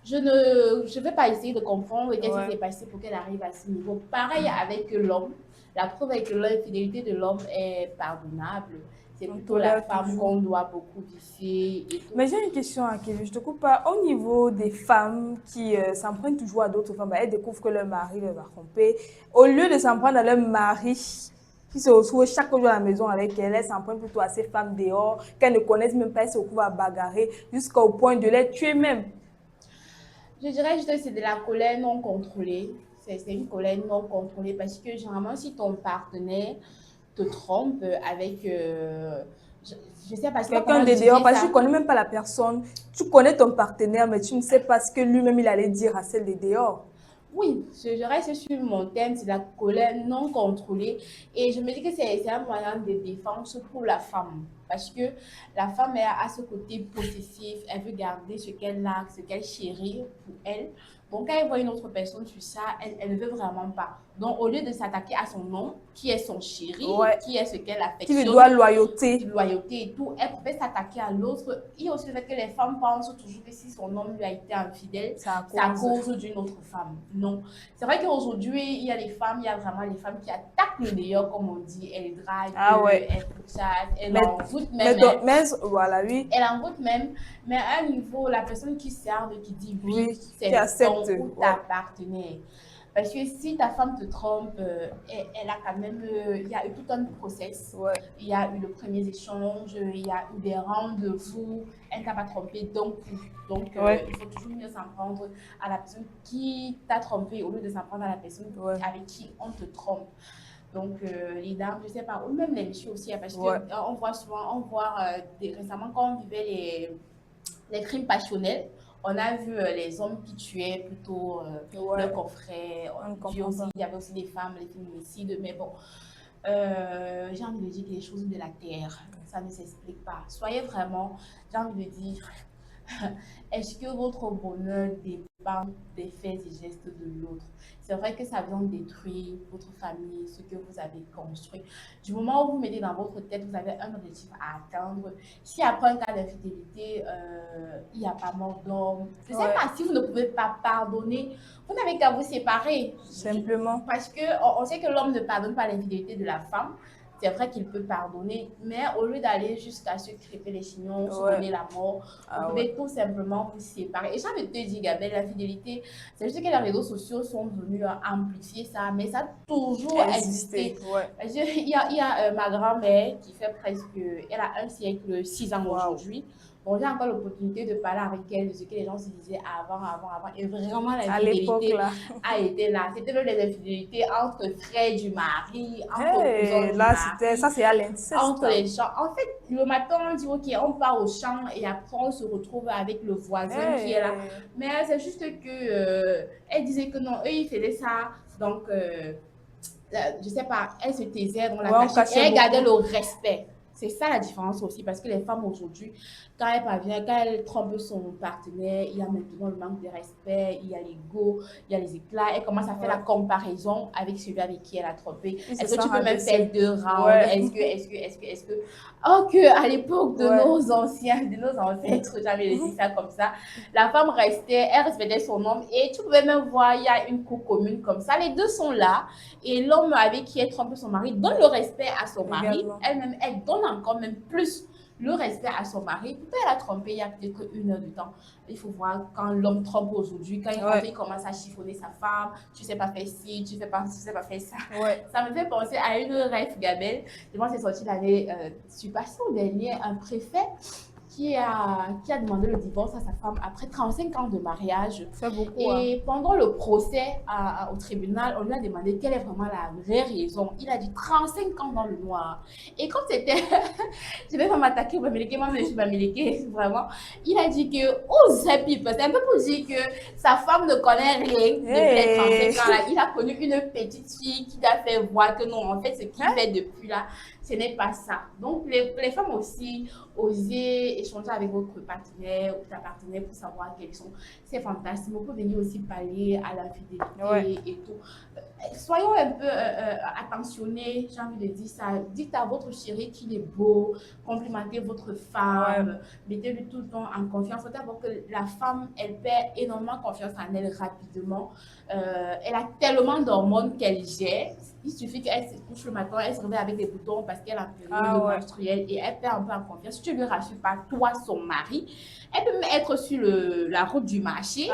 Je ne vais pas essayer de comprendre qu'est-ce qui s'est passé pour qu'elle arrive à ce niveau. Pareil avec l'homme. La preuve est que l'infidélité de l'homme est pardonnable. C'est plutôt la femme qu'on doit beaucoup viser. Mais j'ai une question à Kevin, je te coupe pas. Au niveau des femmes qui s'en prennent toujours à d'autres femmes, elles découvrent que leur mari les a trompées. Au lieu de s'en prendre à leur mari, qui se retrouvent chaque jour à la maison avec elle, elles s'en prennent plutôt à ces femmes dehors, qu'elles ne connaissent même pas, elles se retrouvent à bagarrer jusqu'au point de les tuer même. Je dirais juste que c'est de la colère non contrôlée. C'est une colère non contrôlée parce que généralement, si ton partenaire te trompe avec, je sais pas, quelqu'un de dehors, parce que tu ne connais même pas la personne, tu connais ton partenaire, mais tu ne sais pas ce que lui-même il allait dire à celle de dehors. Oui, je reste sur mon thème, c'est la colère non contrôlée. Et je me dis que c'est un moyen de défense pour la femme. Parce que la femme a ce côté possessif, elle veut garder ce qu'elle a, ce qu'elle chérit pour elle. Donc, quand elle voit une autre personne sur ça, elle ne veut vraiment pas. Donc, au lieu de s'attaquer à son homme, qui est son chéri, qui est ce qu'elle affectionne, qui lui doit loyauté. Loyauté et tout, elle peut s'attaquer à l'autre. Il y a aussi le fait que les femmes pensent toujours que si son homme lui a été infidèle, c'est à cause d'une autre femme. Non. C'est vrai qu'aujourd'hui, il y a des femmes, il y a vraiment les femmes qui attaquent le dehors, comme on dit. Elles draguent, elles pourchassent, elles envoûtent même. Voilà, oui. Elle envoûte même, mais à un niveau, la personne qui serve, qui dit oui, c'est ton ou ta partenaire. Parce que si ta femme te trompe, elle a quand même, il y a eu tout un process. Il y a eu le premier échange, il y a eu des rendez-vous, elle t'a pas trompé donc il faut toujours mieux s'en prendre à la personne qui t'a trompé au lieu de s'en prendre à la personne avec qui on te trompe. Donc, les dames, je sais pas, ou même les messieurs aussi, parce qu'on voit souvent, récemment quand on vivait les crimes passionnels, on a vu les hommes qui tuaient plutôt leurs confrères. Il y avait aussi des femmes, les féminicides, mais bon, j'ai envie de dire que les choses de la terre, ça ne s'explique pas. Soyez vraiment, j'ai envie de dire, est-ce que votre bonheur dépend des faits et gestes de l'autre? C'est vrai que ça vient détruire votre famille, ce que vous avez construit. Du moment où vous mettez dans votre tête, vous avez un objectif à atteindre. Si après un cas d'infidélité, il n'y a pas mort d'homme, je ne sais pas, si vous ne pouvez pas pardonner, vous n'avez qu'à vous séparer. Simplement. Parce qu'on sait que l'homme ne pardonne pas l'infidélité de la femme. C'est vrai qu'il peut pardonner, mais au lieu d'aller jusqu'à se crêper les chignons, se donner la mort, vous pouvez tout simplement vous séparer. Et j'ai envie de te dire, Gabriel, l'infidélité, c'est juste que les réseaux sociaux sont venus amplifier ça, mais ça a toujours existé. Il y a ma grand-mère qui fait elle a 1 siècle, 6 ans aujourd'hui. Bon, j'ai encore l'opportunité de parler avec elle de ce que les gens se disaient avant. Et vraiment, l'infidélité a été là. C'était même les infidélités entre frères du mari, entre cousins du mari. Ça, c'est à l'inceste. Entre les champs. En fait, le matin, on dit, OK, on part au champ et après, on se retrouve avec le voisin qui est là. Mais c'est juste que elle disait que non, eux, ils faisaient ça. Donc, je sais pas, elle se taisait dans la cachette et elle gardait le respect. C'est ça la différence aussi, parce que les femmes aujourd'hui, quand elles trompent son partenaire, il y a maintenant le manque de respect, il y a l'ego, il y a les éclats. Elle commence à faire la comparaison avec celui avec qui elle a trompé. Est-ce que tu peux même faire 2 rounds? Est-ce que... Oh, qu'à l'époque de nos anciens, de nos ancêtres, j'avais dit ça comme ça, la femme elle respectait son homme et tu pouvais même voir, il y a une cour commune comme ça. Les deux sont là et l'homme avec qui elle trompe son mari donne le respect à son mari. Elle-même, elle donne encore même plus le respect à son mari. Pourtant, elle a trompé il y a peut-être 1 heure de temps. Il faut voir quand l'homme trompe aujourd'hui, quand il commence à chiffonner sa femme, tu sais pas faire ci, tu sais pas faire ça. Ça me fait penser à une rêve Gabel. Je pense que c'est sorti l'année, je suis passée au dernier, un préfet qui a demandé le divorce à sa femme après 35 ans de mariage. C'est beaucoup. Et pendant le procès au tribunal, on lui a demandé quelle est vraiment la vraie raison. Il a dit 35 ans dans le noir. Et quand c'était... je vais pas m'attaquer au Bamileke, moi je suis Bamileke, vraiment. Il a dit que, c'est un peu pour dire que sa femme ne connaît rien depuis les 35 ans. Là. Il a connu une petite fille qui a fait voir que non, en fait, ce qu'il fait depuis là, ce n'est pas ça. Donc, les femmes aussi, oser échanger avec votre partenaire ou ta partenaire pour savoir quels sont ses fantasmes. On peut venir aussi parler à l'infidélité et tout. Soyons un peu attentionnés, j'ai envie de dire ça. Dites à votre chéri qu'il est beau, complimentez votre femme, mettez-lui tout le temps en confiance. D'abord que la femme, elle perd énormément confiance en elle rapidement. Elle a tellement d'hormones qu'elle gère. Il suffit qu'elle se couche le matin, elle se réveille avec des boutons parce qu'elle a une période menstruelle et elle perd un peu en confiance. Si tu ne lui rassures pas, toi, son mari, elle peut même être sur la route du marché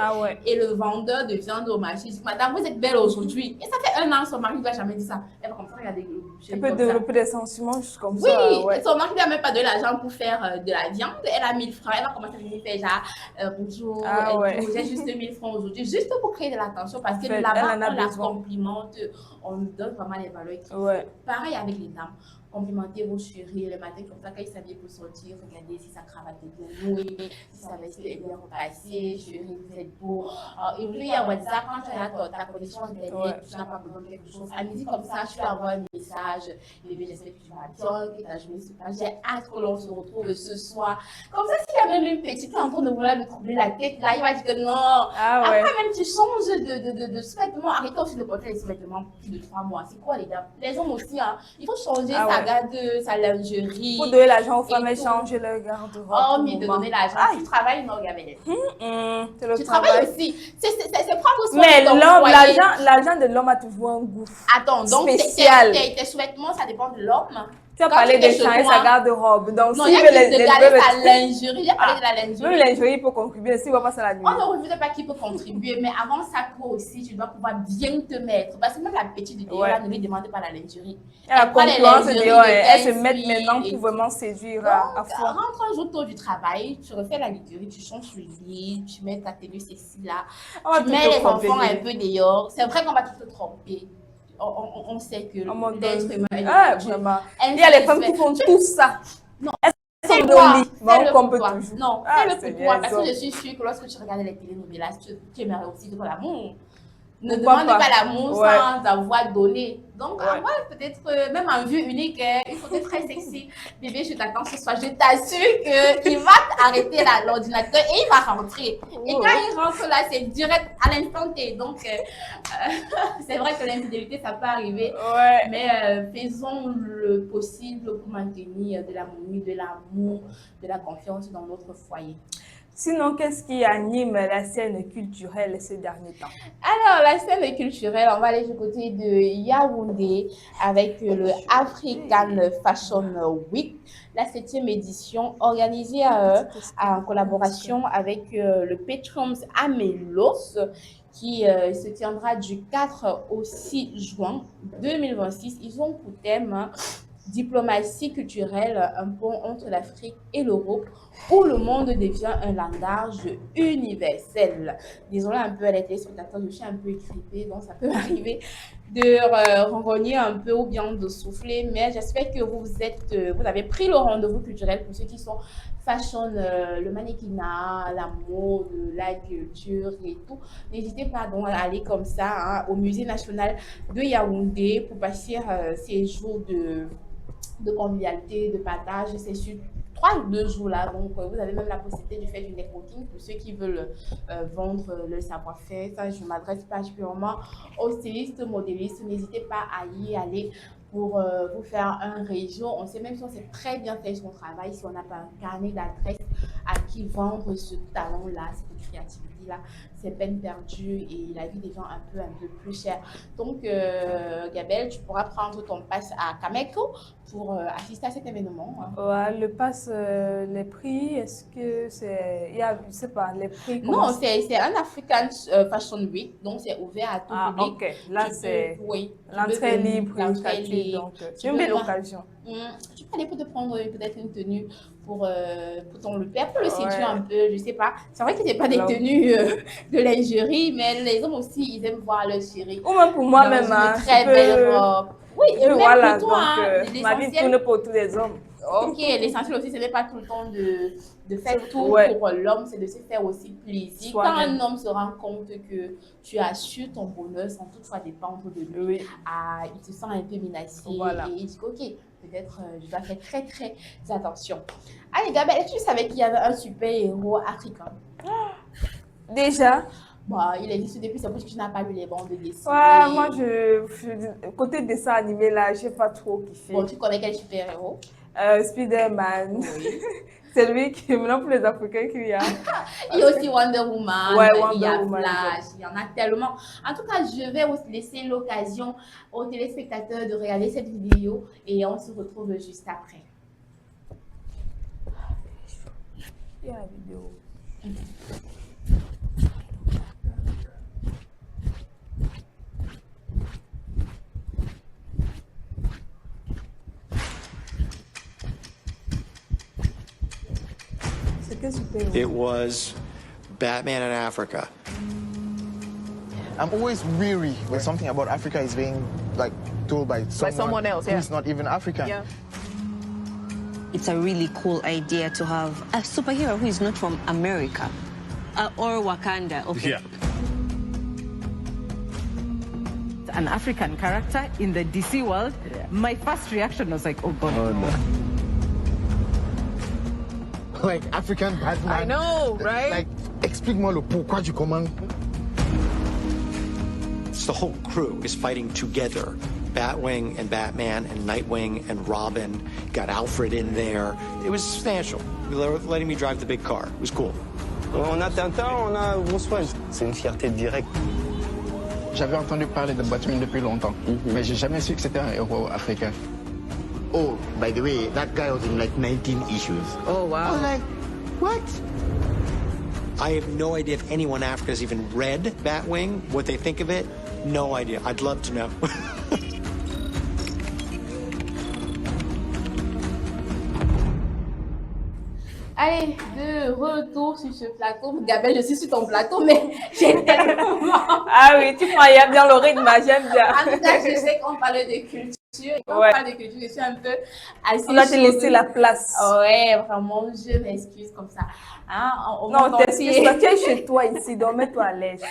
et le vendeur de viande au marché dit, madame, vous êtes belle aujourd'hui. Et ça fait 1 an, son mari ne va jamais dire ça. Elle va comme ça regarder le boucher. Elle peut développer des sentiments juste comme ça. Oui, son mari n'a même pas de l'argent pour faire de la viande. Elle a 1000 francs. Elle va commencer à venir faire genre, bonjour, j'ai juste 1000 francs aujourd'hui, juste pour créer de l'attention parce que là-bas, on la complimente, on nous donne vraiment les valeurs qu'il faut. Pareil avec les dames. Complimentez vos chéris le matin, comme ça, quand ils s'habillent pour sortir, regardez si sa cravate est bien nouée, si sa veste est bien repassée, chérie, vous êtes beau. Et aujourd'hui, il y a WhatsApp, quand tu as ta connexion internet, tu n'as pas besoin de quelque chose. À midi, comme ça, tu peux envoyer un message, bébé, j'espère que tu vas bien, que ta journée se passe. J'ai hâte que l'on se retrouve ce soir. Comme ça, s'il y a même une petite qui est en train de vouloir lui troubler la tête, là, il va dire que non. Après, même tu changes de sous-vêtements. Arrêtez aussi de porter les sous-vêtements plus de 3 mois. C'est quoi, les dames? Les hommes aussi, hein. Il faut changer sa garde, sa lingerie. Pour donner l'argent aux femmes et changer leur garde-robe. Oh, mais de donner l'argent. Tu travailles, non, Gabelle. C'est le tu travail. travailles aussi. C'est prendre soin mais de ton foyer. l'argent de l'homme a toujours un goût spécial. Tes sous-vêtements, ça dépend de l'homme. Tu as parlé de changer sa garde-robe. Donc, non, il y a de garder sa lingerie. Il y a parlé de la lingerie. Même la lingerie peut contribuer. Si on va passer la nuit. On ne refuse pas qui peut contribuer, mais avant ça, toi aussi, tu dois pouvoir bien te mettre. Parce que même la petite vidéo, là, ne lui demandez pas la lingerie. Elle prend les lingeries. Elle se met maintenant pour vraiment séduire à fond. Rentre un jour tôt du travail, tu refais la lingerie, tu changes le lit, tu mets ta tenue ceci là. Tu mets les enfants un peu dehors. C'est vrai qu'on va tout te tromper. On sait que l'être humain vraiment. Il y a les femmes qui font tout ça. Non. Elles sont dans le lit. On peut toujours. Non, fais-le pour toi. Parce que je suis sûre que lorsque tu regardais les télénovelas, tu aimerais aussi de l'amour. Ne demande pas l'amour sans avoir donné. Donc, avoir peut-être, même en vue unique, il faut être très sexy. Bébé, je t'attends ce soir. Je t'assure qu'il va arrêter l'ordinateur et il va rentrer. Et quand il rentre là, c'est direct à l'instant T. Donc, c'est vrai que l'infidélité, ça peut arriver. Mais faisons le possible pour maintenir de l'harmonie, de l'amour, de la confiance dans notre foyer. Sinon, qu'est-ce qui anime la scène culturelle ces derniers temps? Alors, la scène culturelle, on va aller du côté de Yaoundé avec le African Fashion Week, la 7e édition organisée en collaboration avec le Petrums Amelos qui se tiendra du 4 au 6 juin 2026. Ils ont pour thème diplomatie culturelle, un pont entre l'Afrique et l'Europe, où le monde devient un langage universel. Désolée un peu à la téléspectateur, je suis un peu grippée, donc ça peut m'arriver de ronronner un peu ou bien de souffler, mais j'espère que vous avez pris le rendez-vous culturel pour ceux qui sont fashion, le mannequinat, la mode, la culture et tout. N'hésitez pas donc à aller comme ça au Musée national de Yaoundé pour passer ces jours de convivialité, de partage. C'est sur 3 ou 2 jours là, donc vous avez même la possibilité de faire du networking pour ceux qui veulent vendre le savoir-faire. Ça, je m'adresse particulièrement aux stylistes, modélistes. N'hésitez pas à y aller pour vous faire un réseau. On sait même si on sait très bien faire son travail, si on n'a pas un carnet d'adresses à qui vendre ce talent-là, cette créativité-là, c'est peine perdue et la vie devient un peu plus chère. Donc, Gabelle, tu pourras prendre ton pass à Cameco pour assister à cet événement. Hein. Ouais, le pass, les prix, est-ce que c'est... Il y a, je sais pas, les prix... Non, c'est un African Fashion Week, donc c'est ouvert à tout public. Ok, là c'est... Oui. L'entrée est libre, donc c'est une belle occasion. Tu peux aller pour te prendre peut-être une tenue pour ton le père, pour le séduire un peu, je sais pas. C'est vrai que c'est pas des tenues de lingerie, mais les hommes aussi, ils aiment voir leur chérie. Ou même pour moi-même, hein, très belle robe. Oui, et même voilà, pour toi, donc, ma vie tourne pour tous les hommes. Ok, l'essentiel aussi, ce n'est pas tout le temps de faire tout pour l'homme, c'est de se faire aussi plaisir. Quand un homme se rend compte que tu assures ton bonheur sans toutefois dépendre de lui, il se sent un peu menacé et il dit ok, peut-être je dois faire très très attention. Allez, Gabelle, est-ce que tu savais qu'il y avait un super-héros africain? Déjà? Bah, il existe depuis, c'est parce que tu n'as pas lu les bandes dessinées. Ouais, moi, côté dessin animé, là, je n'ai pas trop kiffé. Bon, tu connais quel super-héros? Spider-Man. Oui. C'est lui qui, maintenant pour les Africains qu'il y a. Il y a aussi Wonder Woman, il y a Woman, Flash, il y en a tellement. En tout cas, je vais vous laisser l'occasion aux téléspectateurs de regarder cette vidéo et on se retrouve juste après. Il y a la vidéo. It was Batman in Africa. I'm always weary when something about Africa is being told by someone else who's not even African. Yeah. It's a really cool idea to have a superhero who is not from America or Wakanda. Okay. Yeah. An African character in the DC world. Yeah. My first reaction was like, oh God. Oh, no. Like African Batman. I know, right? Explique-moi le pourquoi du comment. The whole crew is fighting together. Batwing and Batman and Nightwing and Robin. Got Alfred in there. It was substantial. They were letting me drive the big car. It was cool. On a Tintin, on a Bruce Wayne. C'est une fierté directe. J'avais entendu parler de Batman depuis longtemps, mais j'ai jamais su que c'était un héros africain. Oh, by the way, that guy was in 19 issues. Oh, wow. I was like, what? I have no idea if anyone in Africa has even read Batwing, what they think of it. No idea. I'd love to know. Allez, de retour sur ce plateau. Gabelle, je suis sur ton plateau, mais j'ai tellement... Ah oui, tu prends bien le rythme, j'aime bien. En tout cas, je sais qu'on parlait de culture. Quand on parle de culture, je suis un peu assez... On va te laisser la place. Ouais, vraiment, je m'excuse comme ça. Hein, non, t'excuses pas, tu es chez toi ici, donc mets-toi à l'aise.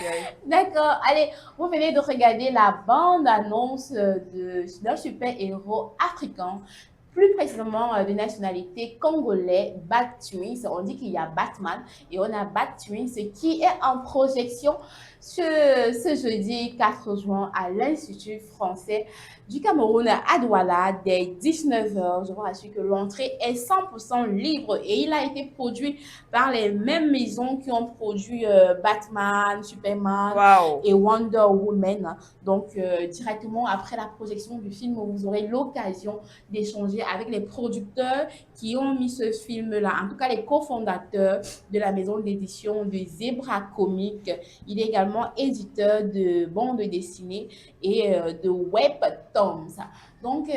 D'accord, allez, vous venez de regarder la bande-annonce d'un super-héros africain, plus précisément de nationalité congolais, Bat Twins. On dit qu'il y a Batman et on a Bat Twins qui est en projection ce jeudi 4 juin à l'Institut français du Cameroun à Douala dès 19h. Je vous rassure que l'entrée est 100% libre et il a été produit par les mêmes maisons qui ont produit Batman, Superman et Wonder Woman. Donc, directement après la projection du film, vous aurez l'occasion d'échanger avec les producteurs qui ont mis ce film-là. En tout cas, les cofondateurs de la maison d'édition de Zebra Comics. Il est également éditeur de bandes dessinées et de webtoons. Donc,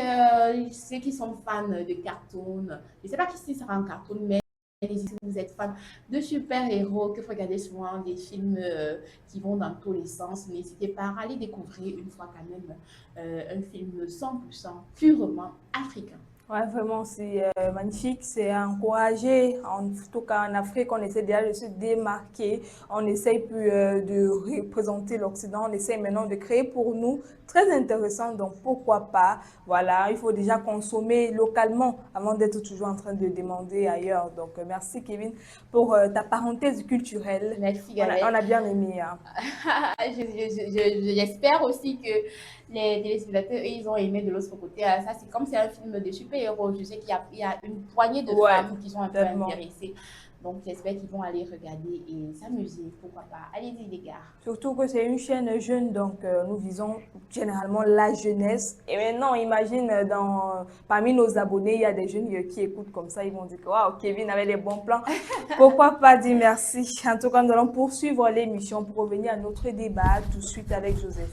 ceux qui sont fans de cartoons, je ne sais pas qui sera un cartoon, mais si vous êtes fan de super-héros, que vous regardez souvent des films qui vont dans tous les sens, n'hésitez pas à aller découvrir une fois quand même un film 100% purement africain. Ouais, vraiment, c'est magnifique, c'est encouragé. En tout cas, en Afrique, on essaie déjà de se démarquer. On essaie plus de représenter l'Occident. On essaie maintenant de créer pour nous. Très intéressant, donc pourquoi pas. Voilà, il faut déjà consommer localement avant d'être toujours en train de demander ailleurs. Donc, merci Kevin pour ta parenthèse culturelle. Merci, on a bien aimé. Hein. J'espère aussi que les téléspectateurs, ils ont aimé de l'autre côté. Ça, c'est comme c'est un film de super-héros. Je sais qu'il y a une poignée de femmes qui sont un peu intéressées. Donc, j'espère qu'ils vont aller regarder et s'amuser. Pourquoi pas. Allez-y, les gars. Surtout que c'est une chaîne jeune, donc nous visons généralement la jeunesse. Et maintenant, imagine, parmi nos abonnés, il y a des jeunes qui écoutent comme ça. Ils vont dire que waouh, Kevin avait les bons plans. Pourquoi pas dire merci. En tout cas, nous allons poursuivre l'émission pour revenir à notre débat tout de suite avec Joseph.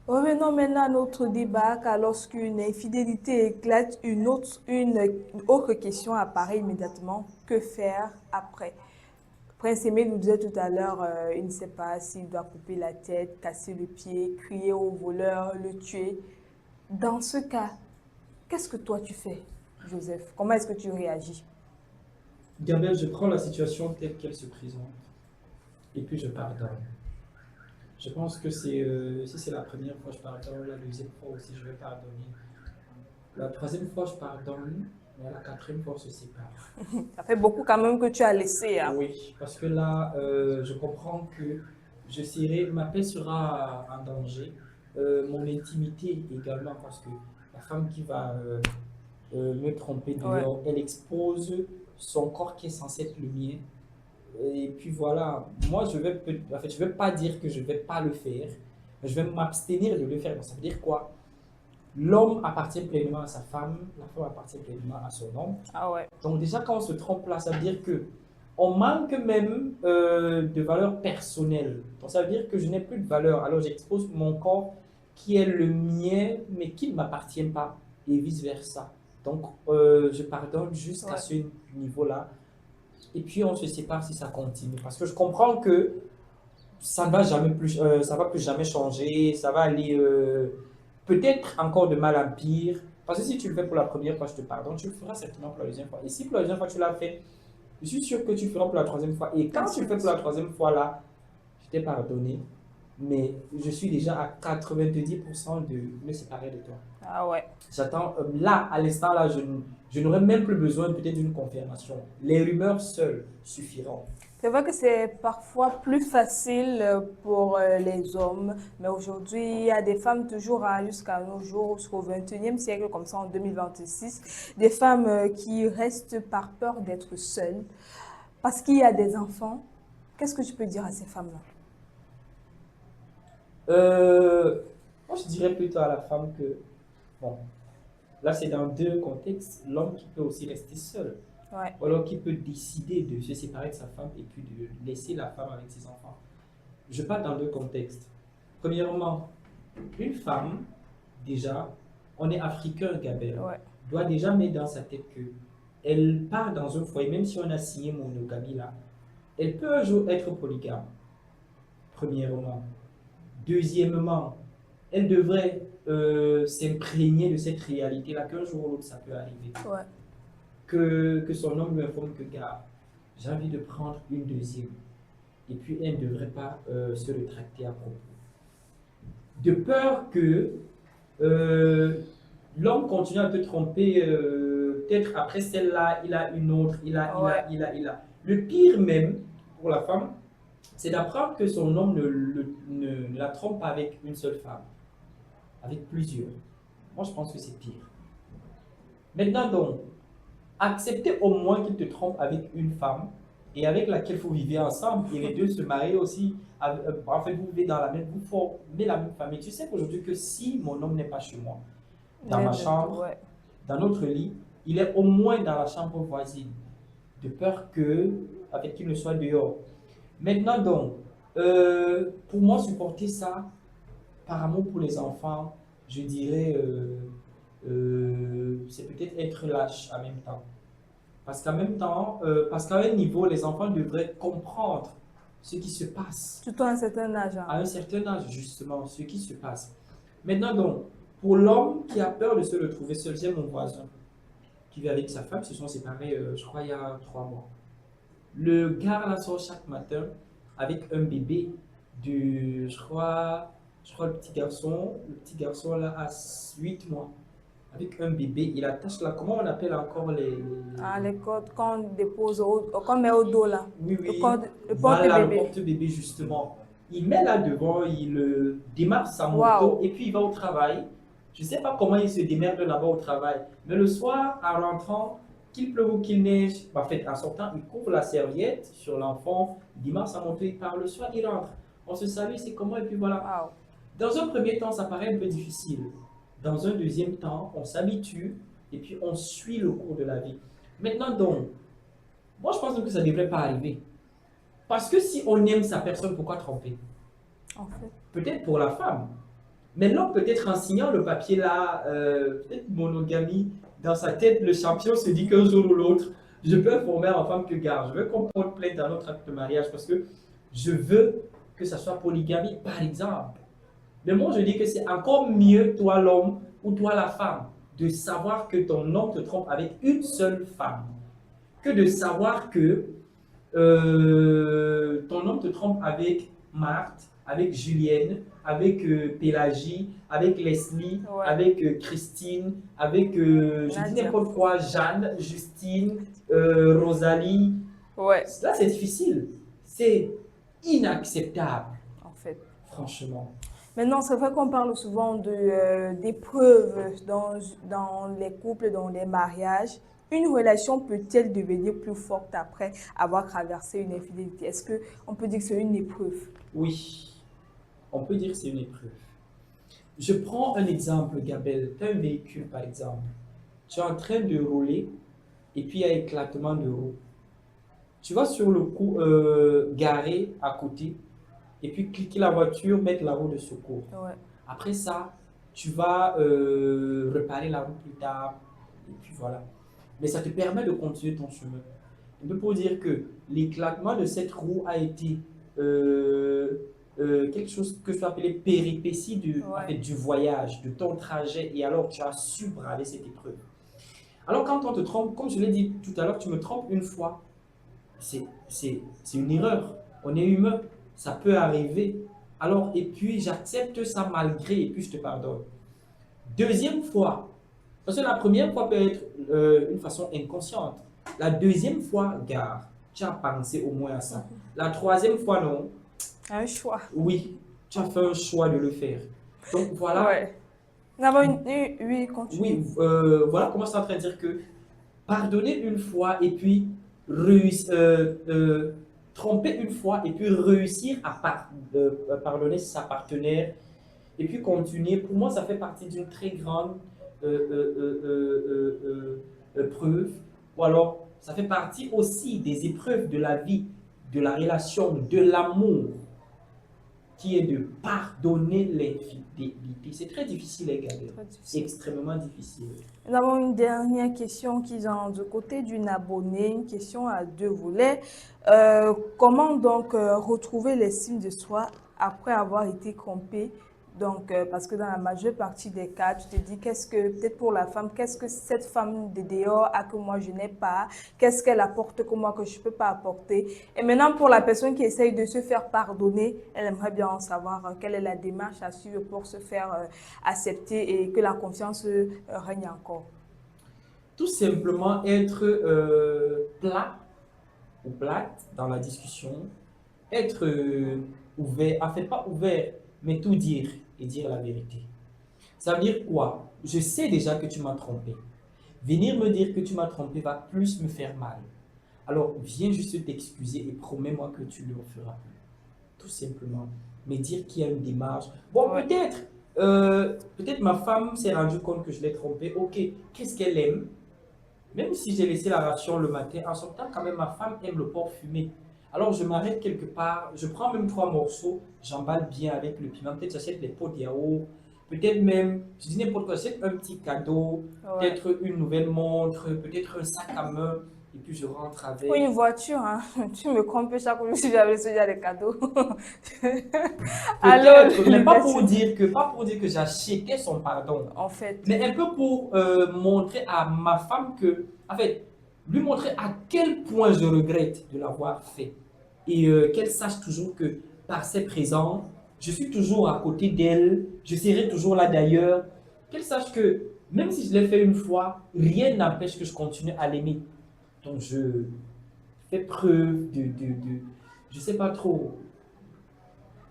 Revenons maintenant à notre débat, car lorsqu'une infidélité éclate, une autre question apparaît immédiatement. Que faire après? Prince Aimé nous disait tout à l'heure, il ne sait pas s'il doit couper la tête, casser le pied, crier au voleur, le tuer. Dans ce cas, qu'est-ce que toi tu fais, Joseph? Comment est-ce que tu réagis? Gabriel, je prends la situation telle qu'elle se présente et puis je pardonne. Je pense que si c'est la première fois, je pardonne. La deuxième fois aussi, je vais pardonner. La troisième fois, je pardonne. Mais la quatrième fois, on se sépare. Ça fait beaucoup quand même que tu as laissé. Hein? Oui, parce que là, je comprends que ma paix sera en danger. Mon intimité également, parce que la femme qui va me tromper dehors, elle expose son corps qui est censé être le mien. Et puis voilà, moi je vais pas dire que je vais pas le faire, mais je vais m'abstenir de le faire. Donc, ça veut dire quoi? L'homme appartient pleinement à sa femme, la femme appartient pleinement à son homme. Ah ouais. Donc déjà quand on se trompe là, ça veut dire que on manque même de valeur personnelle. Donc ça veut dire que je n'ai plus de valeur. Alors j'expose mon corps qui est le mien, mais qui ne m'appartient pas, et vice versa. Donc je pardonne jusqu'à ce niveau-là. Et puis on se sépare si ça continue. Parce que je comprends que ça ne va jamais plus, ça va plus jamais changer. Ça va aller peut-être encore de mal en pire. Parce que si tu le fais pour la première fois, je te pardonne. Tu le feras certainement pour la deuxième fois. Et si pour la deuxième fois tu l'as fait, je suis sûr que tu le feras pour la troisième fois. Et quand tu le fais pour la troisième fois là, je t'ai pardonné. Mais je suis déjà à 90% de me séparer de toi. Ah ouais. J'attends, là, à l'instant là, je n'aurai même plus besoin peut-être d'une confirmation. Les rumeurs seules suffiront. C'est vrai que c'est parfois plus facile pour les hommes, mais aujourd'hui, il y a des femmes toujours jusqu'à nos jours, jusqu'au 21e siècle, comme ça en 2026, des femmes qui restent par peur d'être seules, parce qu'il y a des enfants. Qu'est-ce que tu peux dire à ces femmes-là? Moi, je dirais plutôt à la femme que, bon, là c'est dans deux contextes, l'homme qui peut aussi rester seul, ou alors qui peut décider de se séparer de sa femme et puis de laisser la femme avec ses enfants. Je parle dans deux contextes. Premièrement, une femme, déjà, on est africain, Gabriel, doit déjà mettre dans sa tête que elle part dans un foyer, même si on a signé monogamie là, elle peut un jour être polygame, premièrement. Deuxièmement, elle devrait s'imprégner de cette réalité-là, qu'un jour ou l'autre, ça peut arriver. Que son homme lui informe que, gars, j'ai envie de prendre une deuxième. Et puis, elle ne devrait pas se rétracter à propos. De peur que l'homme continue à te tromper, peut-être après celle-là, il a une autre, il a. Le pire même, pour la femme, c'est d'apprendre que son homme ne la trompe pas avec une seule femme. avec plusieurs. Moi, je pense que c'est pire. Maintenant donc, acceptez au moins qu'il te trompe avec une femme et avec laquelle vous vivez ensemble et les deux se marient aussi. En fait, vous vivez dans la même, vous formez la même famille. Tu sais qu'aujourd'hui que si mon homme n'est pas chez moi, dans ma chambre, dans notre lit, il est au moins dans la chambre voisine, de peur que, avec qu'il ne soit dehors. Maintenant donc, pour moi, supporter ça, par amour pour les enfants, je dirais, c'est peut-être être lâche en même temps. Parce qu'en même temps, parce qu'à un niveau, les enfants devraient comprendre ce qui se passe. Surtout à un certain âge. À un certain âge, justement, ce qui se passe. Maintenant donc, pour l'homme qui a peur de se retrouver seul, j'ai mon voisin qui vit avec sa femme, ils se sont séparés, je crois, il y a 3 mois. Le gars là sort chaque matin avec un bébé de, je crois le petit garçon là a 8 mois. Avec un bébé, il attache là, comment on appelle encore les... Ah, les cordes qu'on dépose, qu'on met au dos là. Oui, oui. Le porte-bébé. Le porte-bébé justement. Il met là devant, il démarre sa moto et puis il va au travail. Je ne sais pas comment il se démerde là-bas au travail, mais le soir, en rentrant, qu'il pleuve ou qu'il neige, en fait, en sortant, il couvre la serviette sur l'enfant, il démarre sa moto, il part. Le soir, il rentre. On se salue, c'est comment, et puis voilà. Dans un premier temps, ça paraît un peu difficile. Dans un deuxième temps, on s'habitue et puis on suit le cours de la vie. Maintenant donc, moi je pense que ça ne devrait pas arriver. Parce que si on aime sa personne, pourquoi tromper? En fait. Peut-être pour la femme. Mais l'homme, peut-être en signant le papier là, peut-être monogamie, dans sa tête, le champion se dit qu'un jour ou l'autre, je peux informer en femme que garde. Je veux qu'on porte plainte dans notre acte de mariage parce que je veux que ça soit polygamie, par exemple. Mais moi, je dis que c'est encore mieux, toi l'homme ou toi la femme, de savoir que ton homme te trompe avec une seule femme, que de savoir que ton homme te trompe avec Marthe, avec Julienne, avec Pélagie, avec Leslie, avec Christine, avec, je dis n'importe quoi, Jeanne, Justine, Rosalie. Là, c'est difficile. C'est inacceptable. En fait. Franchement. Maintenant, c'est vrai qu'on parle souvent d'épreuves dans les couples, dans les mariages. Une relation peut-elle devenir plus forte après avoir traversé une infidélité? Est-ce qu'on peut dire que c'est une épreuve? Oui, on peut dire que c'est une épreuve. Je prends un exemple, Gabelle. Tu as un véhicule, par exemple. Tu es en train de rouler et puis il y a éclatement de roue. Tu vas sur le coup garer à côté et puis cliquer la voiture, mettre la roue de secours. Après ça, tu vas réparer la roue plus tard et puis voilà. Mais ça te permet de continuer ton chemin. On peut dire que l'éclatement de cette roue a été quelque chose que je peux appeler péripétie en fait, du voyage, de ton trajet, et alors tu as su braver cette épreuve. Alors quand on te trompe, comme je l'ai dit tout à l'heure, tu me trompes une fois, c'est une erreur. On est humain, ça peut arriver. Alors, et puis j'accepte ça malgré, et puis je te pardonne. Deuxième fois, parce que la première fois peut être une façon inconsciente. La deuxième fois, gare, tu as pensé au moins à ça. La troisième fois, non. Un choix. Oui, tu as fait un choix de le faire. Donc voilà. Oui, continue. Oui, voilà comment je suis en train de dire que pardonner une fois et puis tromper une fois et puis réussir à pardonner sa partenaire et puis continuer, pour moi, ça fait partie d'une très grande preuve, ou alors ça fait partie aussi des épreuves de la vie, de la relation, de l'amour, qui est de pardonner l'infidélité. C'est très difficile également, extrêmement difficile. Nous avons une dernière question qui vient du côté d'une abonnée, une question à 2 volets. Comment donc retrouver l'estime de soi après avoir été trompé? Donc, parce que dans la majeure partie des cas, tu te dis, peut-être pour la femme, qu'est-ce que cette femme de dehors a que moi je n'ai pas? Qu'est-ce qu'elle apporte que moi que je ne peux pas apporter? Et maintenant, pour la personne qui essaye de se faire pardonner, elle aimerait bien en savoir quelle est la démarche à suivre pour se faire accepter et que la confiance règne encore. Tout simplement être plat ou plate dans la discussion, être ouvert, en fait pas ouvert, mais tout dire et dire la vérité. Ça veut dire quoi? Je sais déjà que tu m'as trompé. Venir me dire que tu m'as trompé va plus me faire mal. Alors, viens juste t'excuser et promets-moi que tu ne le feras plus. Tout simplement. Mais dire qu'il y a une démarche. Bon, peut-être ma femme s'est rendue compte que je l'ai trompé. Ok, qu'est-ce qu'elle aime? Même si j'ai laissé la ration le matin, en sortant, quand même, ma femme aime le porc fumé. Alors, je m'arrête quelque part, je prends même 3 morceaux, j'emballe bien avec le piment. Peut-être j'achète des pots de yaourt. Peut-être même, je dis n'importe quoi, j'achète un petit cadeau, peut-être une nouvelle montre, peut-être un sac à main. Et puis je rentre avec. Ou une voiture, hein. Tu me comptes chaque fois que j'avais ce genre de cadeaux. Alors, mais pas pour dire que j'achetais son pardon. En fait. Mais un peu pour montrer à ma femme que, en fait, lui montrer à quel point je regrette de l'avoir fait. Et qu'elle sache toujours que par ses présents, je suis toujours à côté d'elle, je serai toujours là d'ailleurs. Qu'elle sache que même si je l'ai fait une fois, rien n'empêche que je continue à l'aimer. Donc je fais preuve je sais pas trop.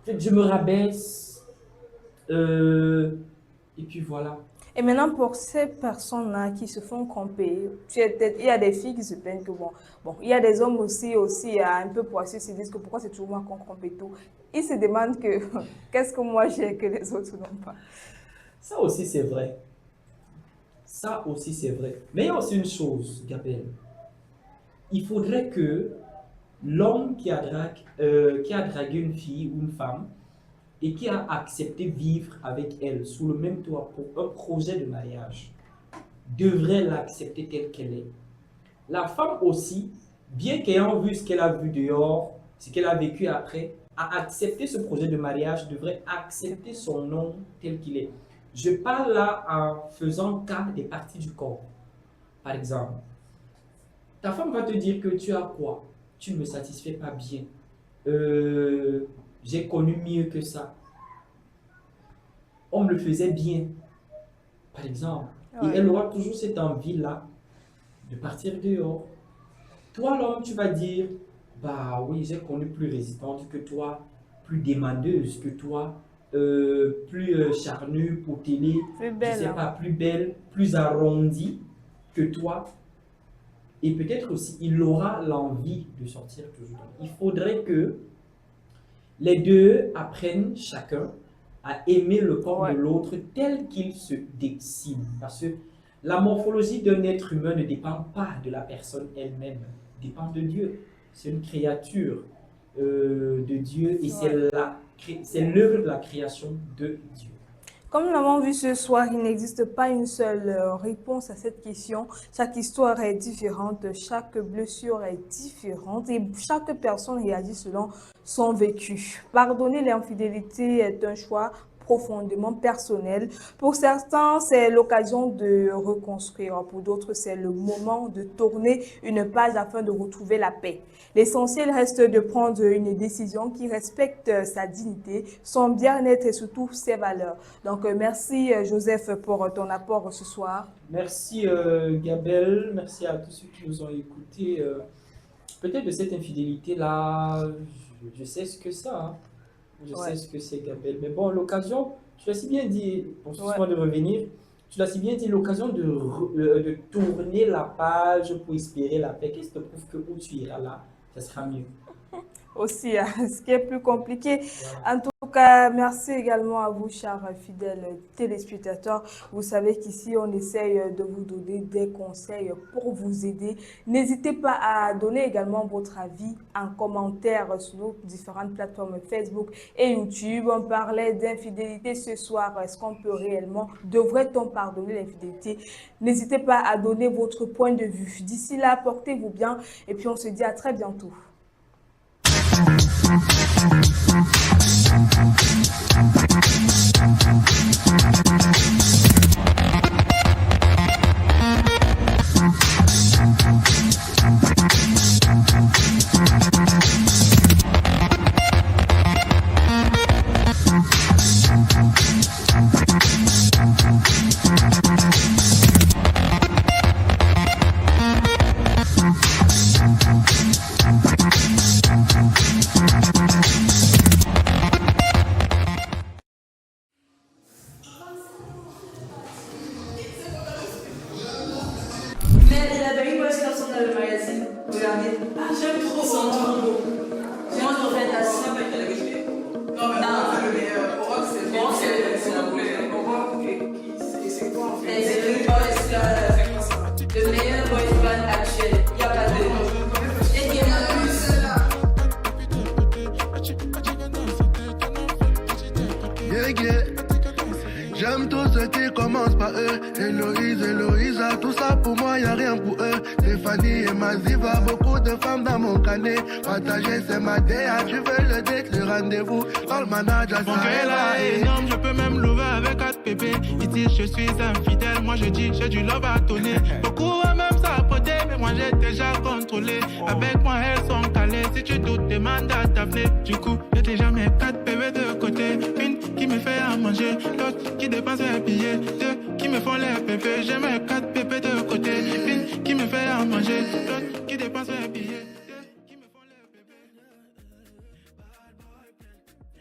En fait, je me rabaisse. Et puis voilà. Et maintenant, pour ces personnes-là qui se font camper, il y a des filles qui se plaignent que bon, il y a des hommes aussi un peu poisseux, qui se disent que pourquoi c'est toujours moi qu'on campe et tout. Ils se demandent que qu'est-ce que moi j'ai que les autres n'ont pas. Ça aussi, c'est vrai. Ça aussi, c'est vrai. Mais il y a aussi une chose, Gabriel. Il faudrait que l'homme qui a dragué une fille ou une femme et qui a accepté vivre avec elle sous le même toit pour un projet de mariage devrait l'accepter telle qu'elle est. La femme aussi, bien qu'ayant vu ce qu'elle a vu dehors, ce qu'elle a vécu après, a accepté ce projet de mariage, devrait accepter son homme tel qu'il est. Je parle là en faisant cas des parties du corps. Par exemple, ta femme va te dire que tu as quoi? Tu ne me satisfais pas bien. J'ai connu mieux que ça. On me le faisait bien, par exemple. Ouais. Et elle aura toujours cette envie-là de partir dehors. Toi, l'homme, tu vas dire, bah oui, j'ai connu plus résistante que toi, plus demandeuse que toi, plus charnue pour télé, plus belle, je sais pas, plus belle, plus arrondie que toi. Et peut-être aussi, il aura l'envie de sortir toujours. Il faudrait que les deux apprennent chacun à aimer le corps de l'autre tel qu'il se dessine. Parce que la morphologie d'un être humain ne dépend pas de la personne elle-même, dépend de Dieu. C'est une créature de Dieu et c'est l'œuvre de la création de Dieu. Comme nous l'avons vu ce soir, il n'existe pas une seule réponse à cette question. Chaque histoire est différente, chaque blessure est différente et chaque personne réagit selon son vécu. Pardonner l'infidélité est un choix profondément personnel. Pour certains, c'est l'occasion de reconstruire. Pour d'autres, c'est le moment de tourner une page afin de retrouver la paix. L'essentiel reste de prendre une décision qui respecte sa dignité, son bien-être et surtout ses valeurs. Donc, merci Joseph pour ton apport ce soir. Merci Gabelle, merci à tous ceux qui nous ont écoutés. Peut-être de cette infidélité-là, je sais ce que c'est. Hein. Je sais ce que c'est, Gabelle. Mais bon, l'occasion, tu l'as si bien dit, excuse-moi de revenir, tu l'as si bien dit, l'occasion de tourner la page pour espérer la paix. Qu'est-ce qui te prouve que où tu iras là, ça sera mieux? Aussi, ce qui est plus compliqué. En tout cas, merci également à vous, chers fidèles téléspectateurs. Vous savez qu'ici, on essaye de vous donner des conseils pour vous aider. N'hésitez pas à donner également votre avis en commentaire sur nos différentes plateformes Facebook et YouTube. On parlait d'infidélité ce soir. Est-ce qu'on peut réellement, devrait-on pardonner l'infidélité? N'hésitez pas à donner votre point de vue. D'ici là, portez-vous bien et puis on se dit à très bientôt. yeah, yeah. J'aime tous ceux qui commencent par eux. Héloïse, Héloïsa, tout ça pour moi, y'a rien pour eux. Stéphanie et Maziva, beaucoup de femmes dans mon canet. Partager c'est ma DA, tu veux le date, le rendez-vous. Dans le manager, mon cœur là est énorme, je peux même l'ouvrir avec 4 pépés. Ici je suis infidèle, moi je dis j'ai du love à donner. Beaucoup à même s'apporter, mais moi j'ai déjà contrôlé. Avec moi elles sont calées, si tu doutes demande à t'appeler. Du coup j'ai déjà mes 4 bébés de côté. Une qui me fait à manger, l'autre qui dépense les billets, deux qui me font les pépés. J'ai mes 4 pépés de côté. Une qui me fait à manger, l'autre qui dépense les billets.